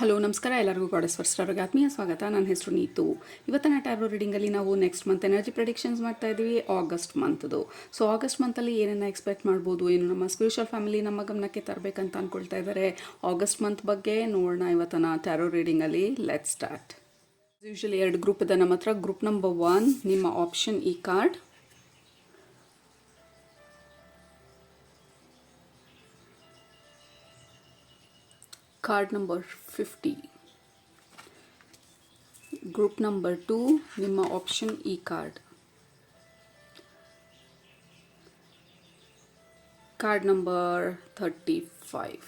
Hello ನಮಸ್ಕಾರ ಎಲ್ಲರಿಗೂ goddess first ಸ್ಟಾರ್ಗೆ ಆತ್ಮೀಯ ಸ್ವಾಗತ. ನನ್ನ ಹೆಸರು ನೀತು. ಇವತ್ತಿನ ಟ್ಯಾರೋ ರೀಡಿಂಗಲ್ಲಿ ನಾವು ನೆಕ್ಸ್ಟ್ ಮಂತ್ ಎನರ್ಜಿ ಪ್ರೆಡಿಕ್ಷನ್ಸ್ ಮಾಡ್ತಾ ಇದ್ದೀವಿ, ಆಗಸ್ಟ್ ಮಂತ್ದು. ಸೊ ಆಗಸ್ಟ್ ಮಂತಲ್ಲಿ ಏನನ್ನ ಎಕ್ಸ್ಪೆಕ್ಟ್ ಮಾಡ್ಬೋದು, ಏನು ನಮ್ಮ ಸ್ಪಿರಿಚುವಲ್ ಫ್ಯಾಮಿಲಿ ನಮ್ಮ ಗಮನಕ್ಕೆ ತರಬೇಕಂತ ಅಂದ್ಕೊಳ್ತಾ ಇದ್ದಾರೆ. ಆಗಸ್ಟ್ ಮಂತ್ ಬಗ್ಗೆ ನೋಡೋಣ ಇವತ್ತಿನ ಟ್ಯಾರೋ ರೀಡಿಂಗಲ್ಲಿ. Let's start. ಯೂಶಲಿ 2 ಗ್ರೂಪ್ ಇದೆ ನಮ್ಮ ಹತ್ರ. ಗ್ರೂಪ್ ನಂಬರ್ 1 ನಿಮ್ಮ ಆಪ್ಷನ್ ಈ card, card number 50. Group number 2 ನಿಮ್ಮ ಆಪ್ಷನ್ ಈ card, card number 35.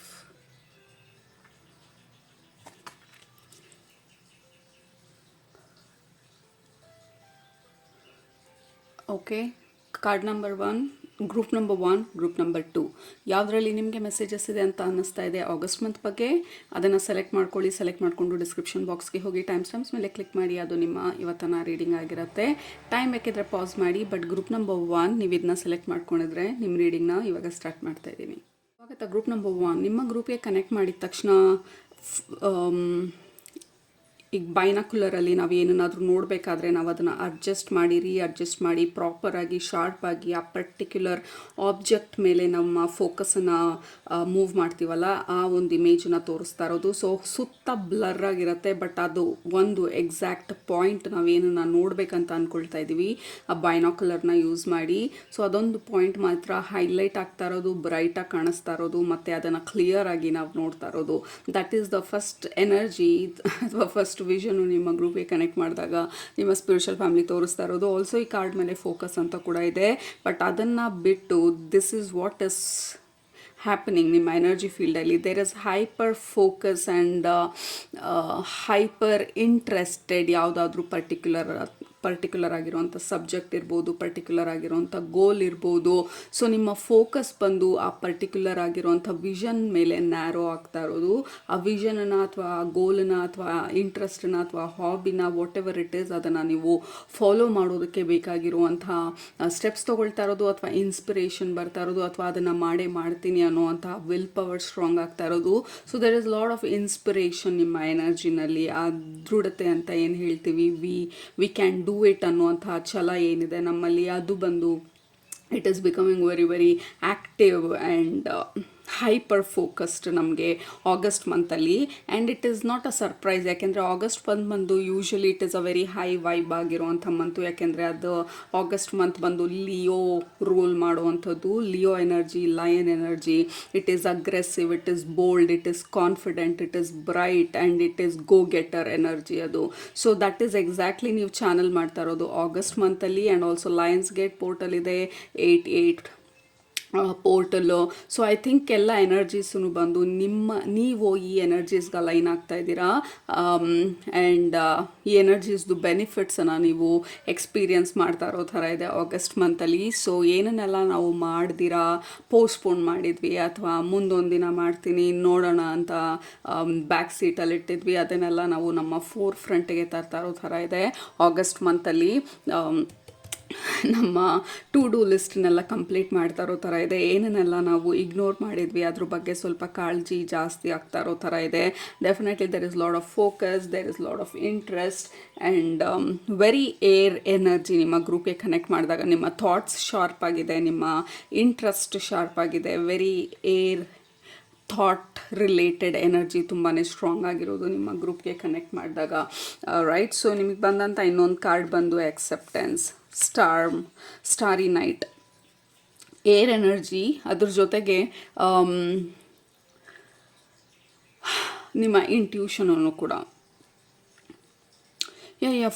Okay, card number 1, group number 1, group number 2 ಯಾವುದರಲ್ಲಿ ನಿಮಗೆ ಮೆಸೇಜಸ್ ಇದೆ ಅಂತ ಅನ್ನಿಸ್ತಾ ಇದೆ ಆಗಸ್ಟ್ ಮಂತ್ ಬಗ್ಗೆ, ಅದನ್ನು ಸೆಲೆಕ್ಟ್ ಮಾಡ್ಕೊಳ್ಳಿ. ಸೆಲೆಕ್ಟ್ ಮಾಡಿಕೊಂಡು ಡಿಸ್ಕ್ರಿಪ್ಷನ್ ಬಾಕ್ಸ್ಗೆ ಹೋಗಿ ಟೈಮ್ ಸ್ಟಾಂಪ್ಸ್ ಮೇಲೆ ಕ್ಲಿಕ್ ಮಾಡಿ. ಅದು ನಿಮ್ಮ ಇವತ್ತಿನ ರೀಡಿಂಗ್ ಆಗಿರುತ್ತೆ. ಟೈಮ್ ಬೇಕಿದ್ರೆ ಪಾಸ್ ಮಾಡಿ. ಬಟ್ ಗ್ರೂಪ್ ನಂಬರ್ 1 ನೀವು ಇದನ್ನ ಸೆಲೆಕ್ಟ್ ಮಾಡ್ಕೊಂಡಿದ್ರೆ ನಿಮ್ಮ ರೀಡಿಂಗ್ನ ಇವಾಗ ಸ್ಟಾರ್ಟ್ ಮಾಡ್ತಾ ಇದ್ದೀನಿ. ಇವಾಗ ಗ್ರೂಪ್ ನಂಬರ್ 1 ನಿಮ್ಮ ಗ್ರೂಪ್ಗೆ ಕನೆಕ್ಟ್ ಮಾಡಿದ ತಕ್ಷಣ ಈಗ ಬೈನಾಕ್ಯುಲರಲ್ಲಿ ನಾವು ಏನನ್ನಾದರೂ ನೋಡಬೇಕಾದ್ರೆ ನಾವು ಅದನ್ನು ಅಡ್ಜಸ್ಟ್ ಮಾಡಿ ರೀಅಡ್ಜಸ್ಟ್ ಮಾಡಿ ಪ್ರಾಪರಾಗಿ ಶಾರ್ಪಾಗಿ ಆ ಪರ್ಟಿಕ್ಯುಲರ್ ಆಬ್ಜೆಕ್ಟ್ ಮೇಲೆ ನಮ್ಮ ಫೋಕಸನ್ನು ಮೂವ್ ಮಾಡ್ತೀವಲ್ಲ, ಆ ಒಂದು ಇಮೇಜನ್ನು ತೋರಿಸ್ತಾ ಇರೋದು. ಸೊ ಸುತ್ತ ಬ್ಲರ್ ಆಗಿರುತ್ತೆ, ಬಟ್ ಅದು ಒಂದು ಎಕ್ಸಾಕ್ಟ್ ಪಾಯಿಂಟ್ ನಾವೇನನ್ನ ನೋಡಬೇಕಂತ ಅಂದ್ಕೊಳ್ತಾ ಇದ್ದೀವಿ ಆ ಬೈನಾಕ್ಯುಲರ್ನ ಯೂಸ್ ಮಾಡಿ. ಸೊ ಅದೊಂದು ಪಾಯಿಂಟ್ ಮಾತ್ರ ಹೈಲೈಟ್ ಆಗ್ತಾ ಇರೋದು, ಬ್ರೈಟಾಗಿ ಕಾಣಿಸ್ತಾ ಇರೋದು, ಮತ್ತು ಅದನ್ನು ಕ್ಲಿಯರ್ ಆಗಿ ನಾವು ನೋಡ್ತಾ ಇರೋದು. That is the first energy ಅಥವಾ ಫಸ್ಟ್ ವಿಷನು ನಿಮ್ಮ ಗ್ರೂಪ್ಗೆ ಕನೆಕ್ಟ್ ಮಾಡಿದಾಗ ನಿಮ್ಮ ಸ್ಪಿರಿಚುವಲ್ ಫ್ಯಾಮಿಲಿ ತೋರಿಸ್ತಾ ಇರೋದು. ಆಲ್ಸೋ ಈ ಕಾರ್ಡ್ ಮೇಲೆ ಫೋಕಸ್ ಅಂತ ಕೂಡ ಇದೆ. ಬಟ್ ಅದನ್ನು ಬಿಟ್ಟು this is what is happening ನಿಮ್ಮ ಎನರ್ಜಿ ಫೀಲ್ಡಲ್ಲಿ. There is hyper focus and hyper interested ಯಾವುದಾದ್ರೂ ಪರ್ಟಿಕ್ಯುಲರ್ ಆಗಿರುವಂಥ ಸಬ್ಜೆಕ್ಟ್ ಇರ್ಬೋದು, ಪರ್ಟಿಕ್ಯುಲರ್ ಆಗಿರುವಂಥ ಗೋಲ್ ಇರ್ಬೋದು. ಸೊ ನಿಮ್ಮ ಫೋಕಸ್ ಬಂದು ಆ ಪರ್ಟಿಕ್ಯುಲರ್ ಆಗಿರುವಂಥ ವಿಷನ್ ಮೇಲೆ ನ್ಯಾರೋ ಆಗ್ತಾ ಇರೋದು. ಆ ವಿಷನನ್ನು ಅಥವಾ ಆ ಗೋಲನ್ನ ಅಥವಾ ಇಂಟ್ರೆಸ್ಟನ್ನ ಅಥವಾ ಹಾಬಿನ ವಾಟ್ ಎವರ್ ಇಟ್ ಈಸ್ ಅದನ್ನು ನೀವು ಫಾಲೋ ಮಾಡೋದಕ್ಕೆ ಬೇಕಾಗಿರುವಂಥ ಸ್ಟೆಪ್ಸ್ ತೊಗೊಳ್ತಾ ಇರೋದು, ಅಥವಾ ಇನ್ಸ್ಪಿರೇಷನ್ ಬರ್ತಾ ಇರೋದು, ಅಥವಾ ಅದನ್ನು ಮಾಡ್ತೀನಿ ಅನ್ನೋವಂಥ ವಿಲ್ ಪವರ್ ಸ್ಟ್ರಾಂಗ್ ಆಗ್ತಾ ಇರೋದು. So there is lot of inspiration ನಿಮ್ಮ ಎನರ್ಜಿನಲ್ಲಿ. ಆ ದೃಢತೆ ಅಂತ ಏನು ಹೇಳ್ತೀವಿ, ವಿ ಕ್ಯಾನ್ ಡೂ ಇಟ್ ಅನ್ನುವಂತಹ ಛಲ ಏನಿದೆ ನಮ್ಮಲ್ಲಿ, ಅದು ಬಂದು it is becoming very very active and hyper focused ನಮಗೆ ಆಗಸ್ಟ್ ಮಂತಲ್ಲಿ. And it is not a surprise, ಯಾಕೆಂದರೆ ಆಗಸ್ಟ್ ಬಂದು usually it is a very high vibe ಆಗಿರುವಂಥ ಮಂತು. ಯಾಕೆಂದರೆ ಅದು ಆಗಸ್ಟ್ ಮಂತ್ ಬಂದು ಲಿಯೋ ರೂಲ್ ಮಾಡುವಂಥದ್ದು, Leo energy, lion energy. It is aggressive, it is bold, it is confident, it is bright and it is go getter energy ಅದು. So that is exactly ನೀವು channel ಮಾಡ್ತಾ ಇರೋದು August ಮಂತಲ್ಲಿ. And also lions gate portal ಇದೆ, 8 portal. So I think ಎಲ್ಲ ಎನರ್ಜೀಸೂ ಬಂದು ನೀವು ಈ ಎನರ್ಜೀಸ್ಗೆ ಲೈನ್ ಆಗ್ತಾ ಇದ್ದೀರಾ. ಆ್ಯಂಡ್ ಈ ಎನರ್ಜೀಸ್ದು ಬೆನಿಫಿಟ್ಸನ್ನು ನೀವು ಎಕ್ಸ್ಪೀರಿಯನ್ಸ್ ಮಾಡ್ತಾ ಇರೋ ಥರ ಇದೆ ಆಗಸ್ಟ್ ಮಂತಲ್ಲಿ. ಸೊ ಏನನ್ನೆಲ್ಲ ನಾವು ಮಾಡ್ದಿರಾ ಪೋಸ್ಟ್ಪೋನ್ ಮಾಡಿದ್ವಿ ಅಥವಾ ಮುಂದೊಂದು ದಿನ ಮಾಡ್ತೀನಿ ನೋಡೋಣ ಅಂತ ಬ್ಯಾಕ್ ಸೀಟಲ್ಲಿ ಇಟ್ಟಿದ್ವಿ, ಅದನ್ನೆಲ್ಲ ನಾವು ನಮ್ಮ ಫ್ರಂಟಿಗೆ ತರ್ತಾ ಇರೋ ಥರ ಇದೆ ಆಗಸ್ಟ್ ಮಂತಲ್ಲಿ. ನಮ್ಮ ಟು ಡೂ ಲಿಸ್ಟ್ನೆಲ್ಲ ಕಂಪ್ಲೀಟ್ ಮಾಡ್ತಾ ಇರೋ ಥರ ಇದೆ. ಏನನ್ನೆಲ್ಲ ನಾವು ಇಗ್ನೋರ್ ಮಾಡಿದ್ವಿ ಅದ್ರ ಬಗ್ಗೆ ಸ್ವಲ್ಪ ಕಾಳಜಿ ಜಾಸ್ತಿ ಆಗ್ತಾ ಇರೋ ಥರ ಇದೆ. Definitely there is lot of focus, there is lot of interest and very air energy. ನಿಮ್ಮ ಗ್ರೂಪ್ಗೆ ಕನೆಕ್ಟ್ ಮಾಡಿದಾಗ ನಿಮ್ಮ ಥಾಟ್ಸ್ ಶಾರ್ಪ್ ಆಗಿದೆ, ನಿಮ್ಮ ಇಂಟ್ರೆಸ್ಟ್ ಶಾರ್ಪ್ ಆಗಿದೆ. Very air thought related energy ತುಂಬಾ ಸ್ಟ್ರಾಂಗ್ ಆಗಿರೋದು ನಿಮ್ಮ ಗ್ರೂಪ್ಗೆ ಕನೆಕ್ಟ್ ಮಾಡಿದಾಗ, ರೈಟ್. ಸೊ ನಿಮಗೆ ಬಂದಂಥ ಇನ್ನೊಂದು ಕಾರ್ಡ್ ಬಂದು acceptance, starry night, air energy. ಅದ್ರ ಜೊತೆಗೆ ನಿಮ್ಮ ಇಂಟ್ಯೂಷನನ್ನು ಕೂಡ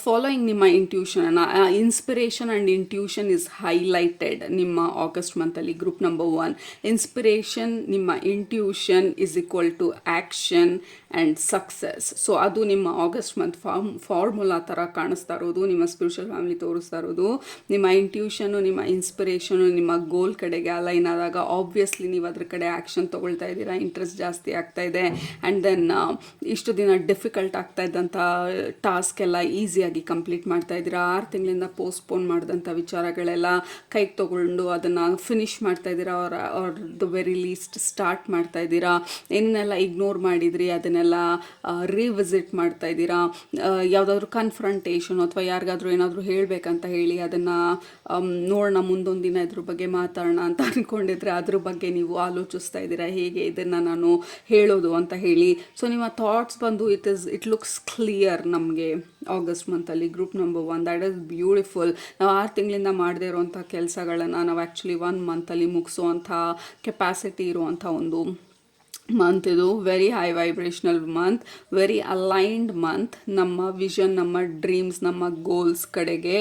ಫಾಲೋಯಿಂಗ್ ನಿಮ್ಮ intuition. Inspiration and intuition is highlighted ನಿಮ್ಮ ಆಗಸ್ಟ್ ಮಂತಲ್ಲಿ. ಗ್ರೂಪ್ ನಂಬರ್ 1 ಇನ್ಸ್ಪಿರೇಷನ್, ನಿಮ್ಮ intuition is equal to action and success. So ಅದು ನಿಮ್ಮ ಆಗಸ್ಟ್ ಮಂತ್ ಫಾರ್ಮುಲಾ ಥರ ಕಾಣಿಸ್ತಾ ಇರೋದು, ನಿಮ್ಮ ಸ್ಪಿರಿಚುವಲ್ ಫ್ಯಾಮಿಲಿ ತೋರಿಸ್ತಾ ಇರೋದು. ನಿಮ್ಮ ಇಂಟ್ಯೂಷನು, ನಿಮ್ಮ ಇನ್ಸ್ಪಿರೇಷನು ನಿಮ್ಮ ಗೋಲ್ ಕಡೆಗೆ ಅಲೈನ್ ಆದಾಗ ಆಬ್ವಿಯಸ್ಲಿ ನೀವು ಅದ್ರ ಕಡೆ ಆ್ಯಕ್ಷನ್ ತೊಗೊಳ್ತಾ ಇದ್ದೀರಾ, ಇಂಟ್ರೆಸ್ಟ್ ಜಾಸ್ತಿ ಆಗ್ತಾ ಇದೆ. ಆ್ಯಂಡ್ ದೆನ್ ಇಷ್ಟು ದಿನ ಡಿಫಿಕಲ್ಟ್ ಆಗ್ತಾ ಇದ್ದಂಥ ಟಾಸ್ಕ್ ಎಲ್ಲ ಈಸಿಯಾಗಿ ಕಂಪ್ಲೀಟ್ ಮಾಡ್ತಾ ಇದ್ದೀರಾ. 6 ತಿಂಗಳಿಂದ ಪೋಸ್ಟ್ಪೋನ್ ಮಾಡಿದಂಥ ವಿಚಾರಗಳೆಲ್ಲ ಕೈಗೆ ತೊಗೊಂಡು ಅದನ್ನು ಫಿನಿಷ್ ಮಾಡ್ತಾ ಇದ್ದೀರಾ, are the very list start ಮಾಡ್ತಾ ಇದ್ದೀರಾ. ಏನನ್ನೆಲ್ಲ ಇಗ್ನೋರ್ ಮಾಡಿದ್ರಿ ಅದನ್ನೆಲ್ಲ ಅದನ್ನೆಲ್ಲ ರಿವಿಸಿಟ್ ಮಾಡ್ತಾ ಇದ್ದೀರಾ, ಯಾವುದಾದ್ರೂ ಕನ್ಫ್ರಂಟೇಷನ್ ಅಥವಾ ಯಾರಿಗಾದ್ರೂ ಏನಾದರೂ ಹೇಳಬೇಕಂತ ಹೇಳಿ ಅದನ್ನು ನೋಡೋಣ ಮುಂದೊಂದು ದಿನ ಇದ್ರ ಬಗ್ಗೆ ಮಾತಾಡೋಣ ಅಂತ ಅಂದ್ಕೊಂಡಿದ್ರೆ ಅದ್ರ ಬಗ್ಗೆ ನೀವು ಆಲೋಚಿಸ್ತಾ ಇದ್ದೀರಾ ಹೇಗೆ ಇದನ್ನು ನಾನು ಹೇಳೋದು ಅಂತ ಹೇಳಿ. ಸೊ ನಿಮ್ಮ ಥಾಟ್ಸ್ ಬಂದು ಇಟ್ ಲುಕ್ಸ್ ಕ್ಲಿಯರ್ ನಮಗೆ ಆಗಸ್ಟ್ ಮಂತಲ್ಲಿ group number 1. That is beautiful. ನಾವು 6 ತಿಂಗಳಿಂದ ಮಾಡದೇ ಇರುವಂಥ ಕೆಲಸಗಳನ್ನು ನಾವು ಆ್ಯಕ್ಚುಲಿ 1 ಮಂತಲ್ಲಿ ಮುಗಿಸುವಂಥ ಕೆಪಾಸಿಟಿ ಇರುವಂಥ ಒಂದು ಮಂತ್ ಇದು. Very high vibrational month, very aligned month ನಮ್ಮ ವಿಷನ್, ನಮ್ಮ ಡ್ರೀಮ್ಸ್, ನಮ್ಮ ಗೋಲ್ಸ್ ಕಡೆಗೆ.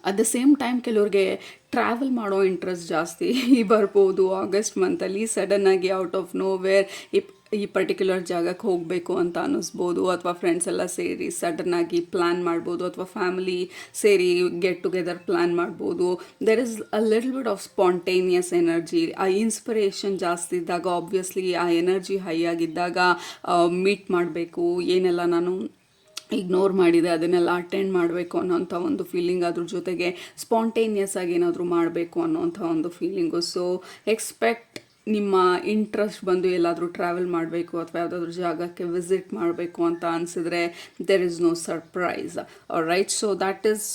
ಅಟ್ ದ ಸೇಮ್ ಟೈಮ್ ಕೆಲವ್ರಿಗೆ ಟ್ರಾವೆಲ್ ಮಾಡೋ ಇಂಟ್ರೆಸ್ಟ್ ಜಾಸ್ತಿ ಬರ್ಬೋದು ಆಗಸ್ಟ್ ಮಂತಲ್ಲಿ. ಸಡನ್ನಾಗಿ ಔಟ್ ಆಫ್ ನೋ ವೇರ್ ಈ ಪರ್ಟಿಕ್ಯುಲರ್ ಜಾಗಕ್ಕೆ ಹೋಗಬೇಕು ಅಂತ ಅನ್ನಿಸ್ಬೋದು, ಅಥವಾ ಫ್ರೆಂಡ್ಸ್ ಎಲ್ಲ ಸೇರಿ ಸಡನ್ನಾಗಿ ಪ್ಲ್ಯಾನ್ ಮಾಡ್ಬೋದು, ಅಥವಾ ಫ್ಯಾಮಿಲಿ ಸೇರಿ ಗೆಟ್ ಟುಗೆದರ್ ಪ್ಲ್ಯಾನ್ ಮಾಡ್ಬೋದು. There is a little bit of spontaneous energy. ಆ ಇನ್ಸ್ಪಿರೇಷನ್ ಜಾಸ್ತಿ ಇದ್ದಾಗ, ಆಬ್ವಿಯಸ್ಲಿ ಆ ಎನರ್ಜಿ ಹೈ ಆಗಿದ್ದಾಗ ಮೀಟ್ ಮಾಡಬೇಕು, ಏನೆಲ್ಲ ನಾನು ಇಗ್ನೋರ್ ಮಾಡಿದೆ ಅದನ್ನೆಲ್ಲ ಅಟೆಂಡ್ ಮಾಡಬೇಕು ಅನ್ನೋಂಥ ಒಂದು ಫೀಲಿಂಗ್, ಅದ್ರ ಜೊತೆಗೆ ಸ್ಪಾಂಟೇನಿಯಸ್ ಆಗಿ ಏನಾದರೂ ಮಾಡಬೇಕು ಅನ್ನೋಂಥ ಒಂದು ಫೀಲಿಂಗು. ಸೊ ಎಕ್ಸ್ಪೆಕ್ಟ್ ನಿಮ್ಮ ಇಂಟ್ರೆಸ್ಟ್ ಬಂದು ಎಲ್ಲಾದರೂ ಟ್ರಾವೆಲ್ ಮಾಡಬೇಕು ಅಥವಾ ಯಾವುದಾದ್ರೂ ಜಾಗಕ್ಕೆ ವಿಸಿಟ್ ಮಾಡಬೇಕು ಅಂತ ಅನಿಸಿದ್ರೆ there is no surprise. Right, so that is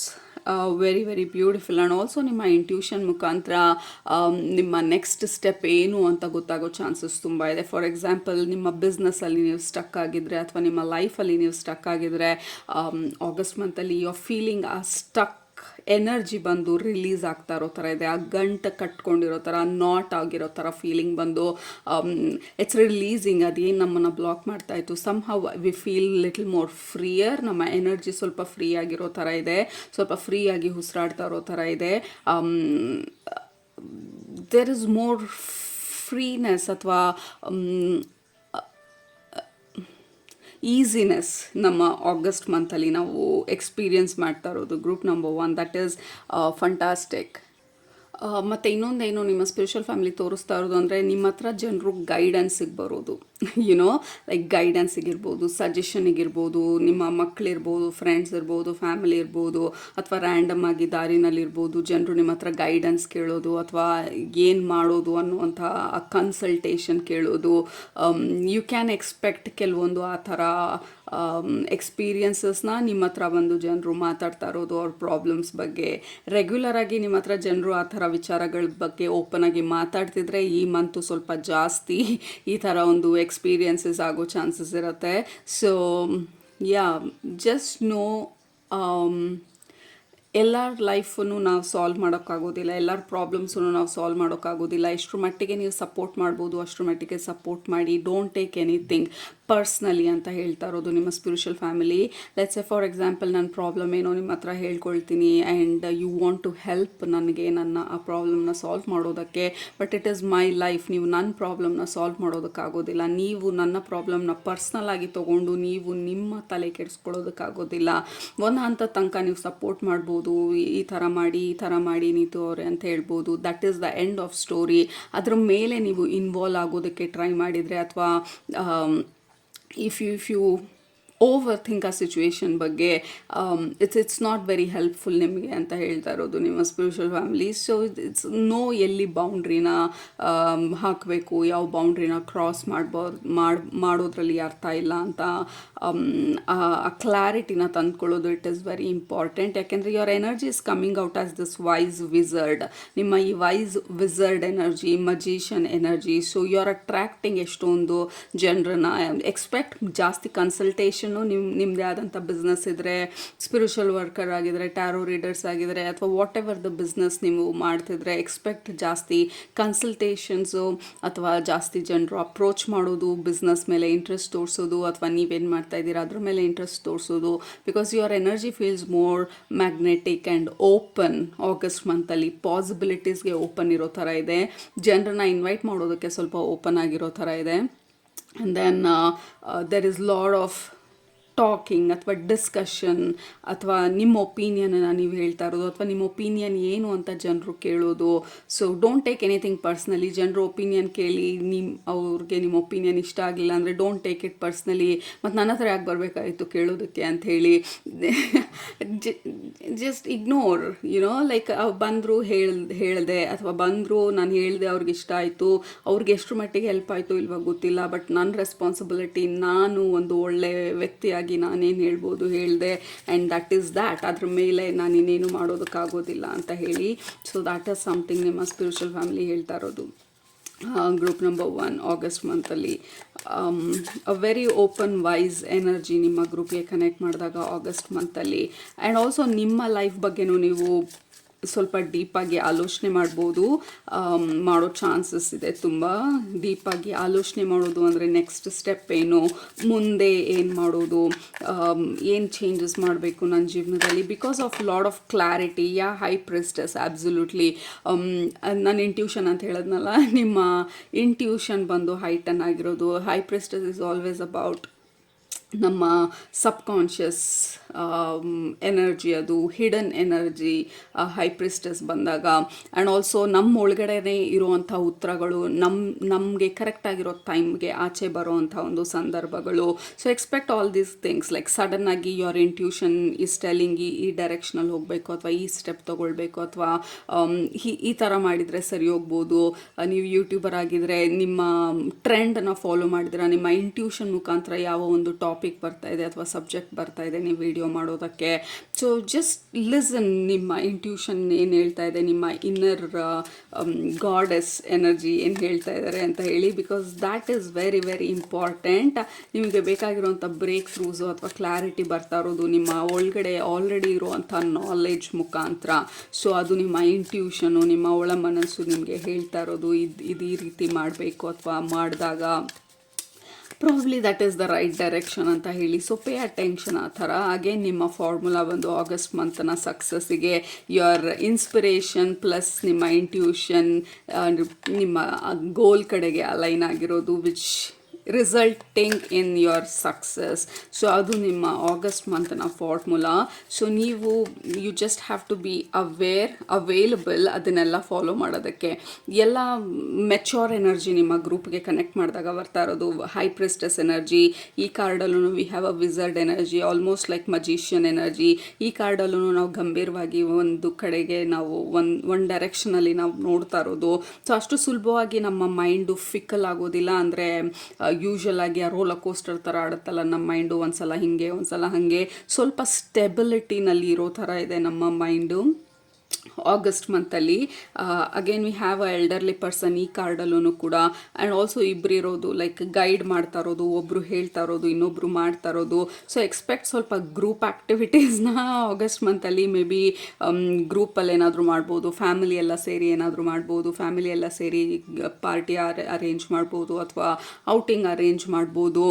very very beautiful. And also ನಿಮ್ಮ ಇಂಟ್ಯೂಷನ್ ಮುಖಾಂತರ ನಿಮ್ಮ ನೆಕ್ಸ್ಟ್ ಸ್ಟೆಪ್ ಏನು ಅಂತ ಗೊತ್ತಾಗೋ ಚಾನ್ಸಸ್ ತುಂಬ ಇದೆ. ಫಾರ್ ಎಕ್ಸಾಂಪಲ್, ನಿಮ್ಮ ಬಿಸ್ನೆಸ್ಸಲ್ಲಿ ನೀವು ಸ್ಟಕ್ ಆಗಿದ್ರೆ ಅಥವಾ ನಿಮ್ಮ ಲೈಫಲ್ಲಿ ನೀವು ಸ್ಟಕ್ ಆಗಿದ್ರೆ ಆಗಸ್ಟ್ ಮಂತಲ್ಲಿ ಯು ಆರ್ ಫೀಲಿಂಗ್ ಆ ಸ್ಟಕ್ ಎನರ್ಜಿ ಬಂದು ರಿಲೀಸ್ ಆಗ್ತಾ ಇರೋ ಥರ ಇದೆ. ಆ ಗಂಟು ಕಟ್ಕೊಂಡಿರೋ ಥರ, ನಾಟ್ ಆಗಿರೋ ಥರ ಫೀಲಿಂಗ್ ಬಂದು ಇಟ್ಸ್ ರಿಲೀಸಿಂಗ್. ಅದೇನು ನಮ್ಮನ್ನು ಬ್ಲಾಕ್ ಮಾಡ್ತಾ ಇತ್ತು, somehow we feel little more freer. ನಮ್ಮ ಎನರ್ಜಿ ಸ್ವಲ್ಪ ಫ್ರೀ ಆಗಿರೋ ಥರ ಇದೆ, ಸ್ವಲ್ಪ ಫ್ರೀ ಆಗಿ ಉಸಿರಾಡ್ತಾ ಇರೋ ಥರ ಇದೆ. ದೇರ್ ಇಸ್ ಮೋರ್ ಫ್ರೀನೆಸ್ ಅಥವಾ ಈಸಿನೆಸ್ ನಮ್ಮ ಆಗಸ್ಟ್ ಮಂತಲ್ಲಿ ನಾವು ಎಕ್ಸ್ಪೀರಿಯನ್ಸ್ ಮಾಡ್ತಾ ಇರೋದು group number 1. That is fantastic. ಮತ್ತು ಇನ್ನೊಂದೇನು ನಿಮ್ಮ ಸ್ಪಿರಿಚುವಲ್ ಫ್ಯಾಮಿಲಿ ತೋರಿಸ್ತಾ ಇರೋದು ಅಂದರೆ ನಿಮ್ಮ ಹತ್ರ ಜನರು ಗೈಡೆನ್ಸಿಗೆ ಬರೋದು, ಲೈಕ್ ಗೈಡೆನ್ಸಿಗಿರ್ಬೋದು, ಸಜೆಷನಿಗಿರ್ಬೋದು, ನಿಮ್ಮ ಮಕ್ಕಳಿರ್ಬೋದು, ಫ್ರೆಂಡ್ಸ್ ಇರ್ಬೋದು, ಫ್ಯಾಮಿಲಿ ಇರ್ಬೋದು, ಅಥವಾ ರ್ಯಾಂಡಮ್ ಆಗಿ ದಾರಿನಲ್ಲಿರ್ಬೋದು ಜನರು ನಿಮ್ಮ ಹತ್ರ ಗೈಡೆನ್ಸ್ ಕೇಳೋದು ಅಥವಾ ಏನು ಮಾಡೋದು ಅನ್ನುವಂಥ ಕನ್ಸಲ್ಟೇಷನ್ ಕೇಳೋದು. ಯು ಕ್ಯಾನ್ ಎಕ್ಸ್ಪೆಕ್ಟ್ ಕೆಲವೊಂದು ಆ ಥರ ಎಕ್ಸ್ಪೀರಿಯನ್ಸಸ್ನ ನಿಮ್ಮ ಹತ್ರ ಬಂದು ಜನರು ಮಾತಾಡ್ತಾ ಇರೋದು, ಅವ್ರ ಪ್ರಾಬ್ಲಮ್ಸ್ ಬಗ್ಗೆ. ರೆಗ್ಯುಲರಾಗಿ ನಿಮ್ಮ ಹತ್ರ ಜನರು ಆ ಥರ ವಿಚಾರಗಳ ಬಗ್ಗೆ ಓಪನ್ ಆಗಿ ಮಾತಾಡ್ತಿದ್ರೆ ಈ ಮಂತು ಸ್ವಲ್ಪ ಜಾಸ್ತಿ ಈ ಥರ ಒಂದು ಎಕ್ಸ್ಪೀರಿಯನ್ಸಸ್ ಆಗೋ ಚಾನ್ಸಸ್ ಇರುತ್ತೆ. ಸೊ ಯಾ, ಜಸ್ಟ್ ನೋ ಎಲ್ಲರ ಲೈಫನ್ನು ನಾವು ಸಾಲ್ವ್ ಮಾಡೋಕ್ಕಾಗೋದಿಲ್ಲ, ಎಲ್ಲರ ಪ್ರಾಬ್ಲಮ್ಸನ್ನು ನಾವು ಸಾಲ್ವ್ ಮಾಡೋಕ್ಕಾಗೋದಿಲ್ಲ. ಎಷ್ಟರ ಮಟ್ಟಿಗೆ ನೀವು ಸಪೋರ್ಟ್ ಮಾಡ್ಬೋದು ಅಷ್ಟರ ಮಟ್ಟಿಗೆ ಸಪೋರ್ಟ್ ಮಾಡಿ. ಡೋಂಟ್ ಟೇಕ್ ಎನಿಥಿಂಗ್ ಪರ್ಸ್ನಲಿ ಅಂತ ಹೇಳ್ತಾ ಇರೋದು ನಿಮ್ಮ spiritual family. Let's say for example, ನನ್ನ ಪ್ರಾಬ್ಲಮ್ ಏನೋ ನಿಮ್ಮ ಹತ್ರ ಹೇಳ್ಕೊಳ್ತೀನಿ and you want to help ನನಗೆ ನನ್ನ ಆ ಪ್ರಾಬ್ಲಮ್ನ ಸಾಲ್ವ್ ಮಾಡೋದಕ್ಕೆ. But it is my life, ನೀವು ನನ್ನ ಪ್ರಾಬ್ಲಮ್ನ ಸಾಲ್ವ್ ಮಾಡೋದಕ್ಕಾಗೋದಿಲ್ಲ. ನೀವು ನನ್ನ ಪ್ರಾಬ್ಲಮ್ನ ಪರ್ಸ್ನಲ್ ಆಗಿ ತೊಗೊಂಡು ನೀವು ನಿಮ್ಮ ತಲೆ ಕೆಡಿಸ್ಕೊಳ್ಳೋದಕ್ಕಾಗೋದಿಲ್ಲ. ಒಂದು ಹಂತದ ತನಕ ನೀವು ಸಪೋರ್ಟ್ ಮಾಡ್ಬೋದು, ಈ ಥರ ಮಾಡಿ ನೀತು ಅವರೇ ಅಂತ ಹೇಳ್ಬೋದು. That is the end of story. ಅದ್ರ ಮೇಲೆ ನೀವು ಇನ್ವಾಲ್ವ್ ಆಗೋದಕ್ಕೆ ಟ್ರೈ ಮಾಡಿದರೆ ಅಥವಾ if you ಓವರ್ ಥಿಂಕ್ ಆ ಸಿಚುವೇಶನ್ ಬಗ್ಗೆ ಇಟ್ಸ್ ನಾಟ್ ವೆರಿ ಹೆಲ್ಪ್ಫುಲ್ ನಿಮಗೆ ಅಂತ ಹೇಳ್ತಾ ಇರೋದು ನಿಮ್ಮ spiritual family. So it's no ಎಲ್ಲಿ ಬೌಂಡ್ರಿನ ಹಾಕಬೇಕು, ಯಾವ ಬೌಂಡ್ರಿನ ಕ್ರಾಸ್ ಮಾಡೋದ್ರಲ್ಲಿ ಅರ್ಥ ಇಲ್ಲ ಅಂತ ಆ ಕ್ಲಾರಿಟಿನ ತಂದ್ಕೊಳ್ಳೋದು ಇಟ್ ಈಸ್ ವೆರಿ ಇಂಪಾರ್ಟೆಂಟ್. ಯಾಕೆಂದರೆ your energy is coming out as this wise wizard. ನಿಮ್ಮ ಈ wise wizard energy, magician energy. So you are attracting ಎಷ್ಟೊಂದು ಜನರನ್ನ. ಎಕ್ಸ್ಪೆಕ್ಟ್ ಜಾಸ್ತಿ ಕನ್ಸಲ್ಟೇಷನ್. ನಿಮ್ಮದೇ ಆದಂಥ ಬಿಸ್ನೆಸ್ ಇದ್ದರೆ, ಸ್ಪಿರಿಚುವಲ್ ವರ್ಕರ್ ಆಗಿದ್ರೆ, ಟ್ಯಾರೋ ರೀಡರ್ಸ್ ಆಗಿದ್ರೆ, ಅಥವಾ ವಾಟ್ ಎವರ್ ದ ಬಿಸ್ನೆಸ್ ನೀವು ಮಾಡ್ತಿದ್ರೆ, ಎಕ್ಸ್ಪೆಕ್ಟ್ ಜಾಸ್ತಿ ಕನ್ಸಲ್ಟೇಷನ್ಸು ಅಥವಾ ಜಾಸ್ತಿ ಜನರು ಅಪ್ರೋಚ್ ಮಾಡೋದು, ಬಿಸ್ನೆಸ್ ಮೇಲೆ ಇಂಟ್ರೆಸ್ಟ್ ತೋರಿಸೋದು, ಅಥವಾ ನೀವೇನು ಮಾಡ್ತಾ ಇದ್ದೀರಾ ಅದ್ರ ಮೇಲೆ ಇಂಟ್ರೆಸ್ಟ್ ತೋರಿಸೋದು. Because your energy feels more magnetic and open. August ಮಂತಲ್ಲಿ ಪಾಸಿಬಿಲಿಟೀಸ್ಗೆ ಓಪನ್ ಇರೋ ಥರ ಇದೆ. ಜನರನ್ನ ಇನ್ವೈಟ್ ಮಾಡೋದಕ್ಕೆ ಸ್ವಲ್ಪ ಓಪನ್ ಆಗಿರೋ ಥರ ಇದೆ. And then there is lot of talking ಅಥವಾ ಡಿಸ್ಕಷನ್ ಅಥವಾ ನಿಮ್ಮ ಒಪಿನಿಯನನ್ನು ನೀವು ಹೇಳ್ತಾ ಇರೋದು ಅಥವಾ ನಿಮ್ಮ ಒಪಿನಿಯನ್ ಏನು ಅಂತ ಜನರು ಕೇಳೋದು. So don't take anything personally. ಜನರು ಒಪಿನಿಯನ್ ಕೇಳಿ ಅವ್ರಿಗೆ ನಿಮ್ಮ ಒಪಿನಿಯನ್ ಇಷ್ಟ ಆಗಲಿಲ್ಲ ಅಂದರೆ ಡೋಂಟ್ ಟೇಕ್ ಇಟ್ ಪರ್ಸ್ನಲಿ. ಮತ್ತು ನನ್ನ ಹತ್ರ ಯಾಕೆ ಬರಬೇಕಾಯಿತು ಕೇಳೋದಕ್ಕೆ ಅಂಥೇಳಿ ಜಸ್ಟ್ ಇಗ್ನೋರ್ ಲೈಕ್ ಬಂದರು ಹೇಳಿದೆ ಅಥವಾ ಬಂದರು ನಾನು ಹೇಳಿದೆ ಅವ್ರಿಗೆ ಇಷ್ಟ ಆಯಿತು, ಅವ್ರಿಗೆ ಎಷ್ಟು ಮಟ್ಟಿಗೆ ಹೆಲ್ಪ್ ಆಯಿತು ಇಲ್ವಾ ಗೊತ್ತಿಲ್ಲ, ಬಟ್ ನನ್ನ ರೆಸ್ಪಾನ್ಸಿಬಿಲಿಟಿ, ನಾನು ಒಂದು ಒಳ್ಳೆ ವ್ಯಕ್ತಿಯಾಗಿ ನಾನೇನು ಹೇಳ್ಬೋದು ಹೇಳಿದೆ ಆ್ಯಂಡ್ ದಟ್ ಈಸ್ ದ್ಯಾಟ್. ಅದ್ರ ಮೇಲೆ ನಾನು ಇನ್ನೇನು ಮಾಡೋದಕ್ಕಾಗೋದಿಲ್ಲ ಅಂತ ಹೇಳಿ. ಸೊ ದ್ಯಾಟ್ ಈಸ್ ಸಮಥಿಂಗ್ ನಿಮ್ಮ ಸ್ಪಿರಿಚುವಲ್ ಫ್ಯಾಮಿಲಿ ಹೇಳ್ತಾ ಇರೋದು. ಗ್ರೂಪ್ ನಂಬರ್ 1 ಆಗಸ್ಟ್ ಮಂತಲ್ಲಿ a very open wise energy ನಿಮ್ಮ ಗ್ರೂಪ್ಗೆ ಕನೆಕ್ಟ್ ಮಾಡಿದಾಗ ಆಗಸ್ಟ್ ಮಂತಲ್ಲಿ. ಆ್ಯಂಡ್ ಆಲ್ಸೋ ನಿಮ್ಮ ಲೈಫ್ ಬಗ್ಗೆನೂ ನೀವು ಸ್ವಲ್ಪ ಡೀಪಾಗಿ ಆಲೋಚನೆ ಮಾಡ್ಬೋದು, ಮಾಡೋ ಚಾನ್ಸಸ್ ಇದೆ. ತುಂಬ ಡೀಪಾಗಿ ಆಲೋಚನೆ ಮಾಡೋದು ಅಂದರೆ ನೆಕ್ಸ್ಟ್ ಸ್ಟೆಪ್ ಏನು, ಮುಂದೆ ಏನು ಮಾಡೋದು, ಏನು ಚೇಂಜಸ್ ಮಾಡಬೇಕು ನನ್ನ ಜೀವನದಲ್ಲಿ, because of lack of clarity. High priestess absolutely. ನನ್ನ ಇಂಟ್ಯೂಷನ್ ಅಂತ ಹೇಳಿದ್ನಲ್ಲ, ನಿಮ್ಮ ಇಂಟ್ಯೂಷನ್ ಬಂದು ಹೈಟನ್ ಆಗಿರೋದು. High priestess is always about ನಮ್ಮ ಸಬ್ಕಾನ್ಷಿಯಸ್ ಎನರ್ಜಿ, ಅದು ಹಿಡನ್ ಎನರ್ಜಿ ಹೈ ಪ್ರಿಸ್ಟೆಸ್ ಬಂದಾಗ. ಆ್ಯಂಡ್ ಆಲ್ಸೋ ನಮ್ಮ ಒಳಗಡೆನೇ ಇರುವಂಥ ಉತ್ತರಗಳು ನಮಗೆ ಕರೆಕ್ಟಾಗಿರೋ ಟೈಮ್ಗೆ ಆಚೆ ಬರೋವಂಥ ಒಂದು ಸಂದರ್ಭಗಳು. So expect all these things. Like ಸಡನ್ನಾಗಿ ಯುವರ್ ಇಂಟ್ಯೂಷನ್ ಈಸ್ ಟೆಲ್ಲಿಂಗ್ ಈ ಡೈರೆಕ್ಷನಲ್ಲಿ ಹೋಗಬೇಕು ಅಥವಾ ಈ ಸ್ಟೆಪ್ ತೊಗೊಳ್ಬೇಕು ಅಥವಾ ಈ ಥರ ಮಾಡಿದರೆ ಸರಿ ಹೋಗ್ಬೋದು. ನೀವು ಯೂಟ್ಯೂಬರ್ ಆಗಿದ್ದರೆ ನಿಮ್ಮ ಟ್ರೆಂಡನ್ನು ಫಾಲೋ ಮಾಡಿದ್ರೆ ನಿಮ್ಮ ಇಂಟ್ಯೂಷನ್ ಮುಖಾಂತರ ಯಾವ ಒಂದು ಟಾಪಿಕ್ ಬರ್ತಾ ಇದೆ ಅಥವಾ ಸಬ್ಜೆಕ್ಟ್ ಬರ್ತಾ ಇದೆ ನೀವು ವಿಡಿಯೋ ಮಾಡೋದಕ್ಕೆ. ಸೊ ಜಸ್ಟ್ ಲಿಸನ್, ನಿಮ್ಮ ಇಂಟ್ಯೂಷನ್ ಏನು ಹೇಳ್ತಾ ಇದೆ, ನಿಮ್ಮ ಇನ್ನರ್ ಗಾಡೆಸ್ ಎನರ್ಜಿ ಏನು ಹೇಳ್ತಾ ಇದ್ದಾರೆ ಅಂತ ಹೇಳಿ, because that is very very important. ನಿಮಗೆ ಬೇಕಾಗಿರುವಂಥ ಬ್ರೇಕ್ ಥ್ರೂಸು ಅಥವಾ ಕ್ಲಾರಿಟಿ ಬರ್ತಾ ಇರೋದು ನಿಮ್ಮ ಒಳಗಡೆ ಆಲ್ರೆಡಿ ಇರುವಂಥ ನಾಲೆಡ್ಜ್ ಮುಖಾಂತರ. ಸೊ ಅದು ನಿಮ್ಮ ಇಂಟ್ಯೂಷನು, ನಿಮ್ಮ ಒಳ ಮನಸ್ಸು ನಿಮಗೆ ಹೇಳ್ತಾ ಇರೋದು ಇದು ಈ ರೀತಿ ಮಾಡಬೇಕು ಅಥವಾ ಮಾಡಿದಾಗ probably that is the right direction ಅಂತ ಹೇಳಿ. ಸೊ ಪೇ ಅಟೆನ್ಷನ್ ಆ ಥರ. ಅಗೇನ್ ನಿಮ್ಮ ಫಾರ್ಮುಲಾ ಬಂದು ಆಗಸ್ಟ್ ಮಂತನ ಸಕ್ಸಸ್ಸಿಗೆ ಯುವರ್ ಇನ್ಸ್ಪಿರೇಷನ್ ಪ್ಲಸ್ ನಿಮ್ಮ ಇಂಟ್ಯೂಷನ್ ನಿಮ್ಮ ಗೋಲ್ ಕಡೆಗೆ ಅಲೈನ್ ಆಗಿರೋದು, which resulting in your success. So ಅದು ನಿಮ್ಮ ಆಗಸ್ಟ್ ಮಂತನ ಫಾರ್ಮುಲಾ. ಸೊ ನೀವು you just have to be available ಅದನ್ನೆಲ್ಲ ಫಾಲೋ ಮಾಡೋದಕ್ಕೆ. ಎಲ್ಲ ಮೆಚ್ಯೂರ್ ಎನರ್ಜಿ ನಿಮ್ಮ ಗ್ರೂಪ್ಗೆ ಕನೆಕ್ಟ್ ಮಾಡಿದಾಗ ಬರ್ತಾ ಇರೋದು ಹೈ ಪ್ರಿಸ್ಟೆಸ್ ಎನರ್ಜಿ. ಈ ಕಾರ್ಡಲ್ಲೂ we have a wizard energy, almost like magician energy. ಈ ಕಾರ್ಡಲ್ಲೂ ನಾವು ಗಂಭೀರವಾಗಿ ಒಂದು ಕಡೆಗೆ ನಾವು ಒಂದು ಡೈರೆಕ್ಷನಲ್ಲಿ ನಾವು ನೋಡ್ತಾ ಇರೋದು. ಸೊ ಅಷ್ಟು ಸುಲಭವಾಗಿ ನಮ್ಮ ಮೈಂಡು ಫಿಕ್ಕಲ್ ಆಗೋದಿಲ್ಲ. ಅಂದರೆ ಯೂಶ್ವಲ್ ಆಗಿ ಆ ರೋಲರ್ ಕೋಸ್ಟರ್ ಥರ ಆಡುತ್ತಲ್ಲ ನಮ್ಮ ಮೈಂಡು, ಒಂದ್ಸಲ ಹಿಂಗೆ ಒಂದ್ಸಲ ಹಾಗೆ, ಸ್ವಲ್ಪ ಸ್ಟೆಬಿಲಿಟಿನಲ್ಲಿ ಇರೋ ಥರ ಇದೆ ನಮ್ಮ ಮೈಂಡು ಆಗಸ್ಟ್ ಮಂತಲ್ಲಿ. Again we have a elderly person ಈ ಕಾರ್ಡಲ್ಲೂ ಕೂಡ. ಆ್ಯಂಡ್ ಆಲ್ಸೋ ಇಬ್ಬರು ಇರೋದು, ಲೈಕ್ ಗೈಡ್ ಮಾಡ್ತಾ ಇರೋದು, ಒಬ್ಬರು ಹೇಳ್ತಾ ಇರೋದು ಇನ್ನೊಬ್ಬರು ಮಾಡ್ತಾ ಇರೋದು. ಸೊ ಎಕ್ಸ್ಪೆಕ್ಟ್ ಸ್ವಲ್ಪ ಗ್ರೂಪ್ ಆ್ಯಕ್ಟಿವಿಟೀಸ್ನ ಆಗಸ್ಟ್ ಮಂತಲ್ಲಿ. ಮೇ ಬಿ ಗ್ರೂಪಲ್ಲಿ ಏನಾದರೂ ಮಾಡ್ಬೋದು, ಫ್ಯಾಮಿಲಿ ಎಲ್ಲ ಸೇರಿ ಏನಾದರೂ ಮಾಡ್ಬೋದು, ಫ್ಯಾಮಿಲಿ ಎಲ್ಲ ಸೇರಿ ಪಾರ್ಟಿ ಅರೇಂಜ್ ಮಾಡ್ಬೋದು ಅಥವಾ ಔಟಿಂಗ್ ಅರೇಂಜ್ ಮಾಡ್ಬೋದು.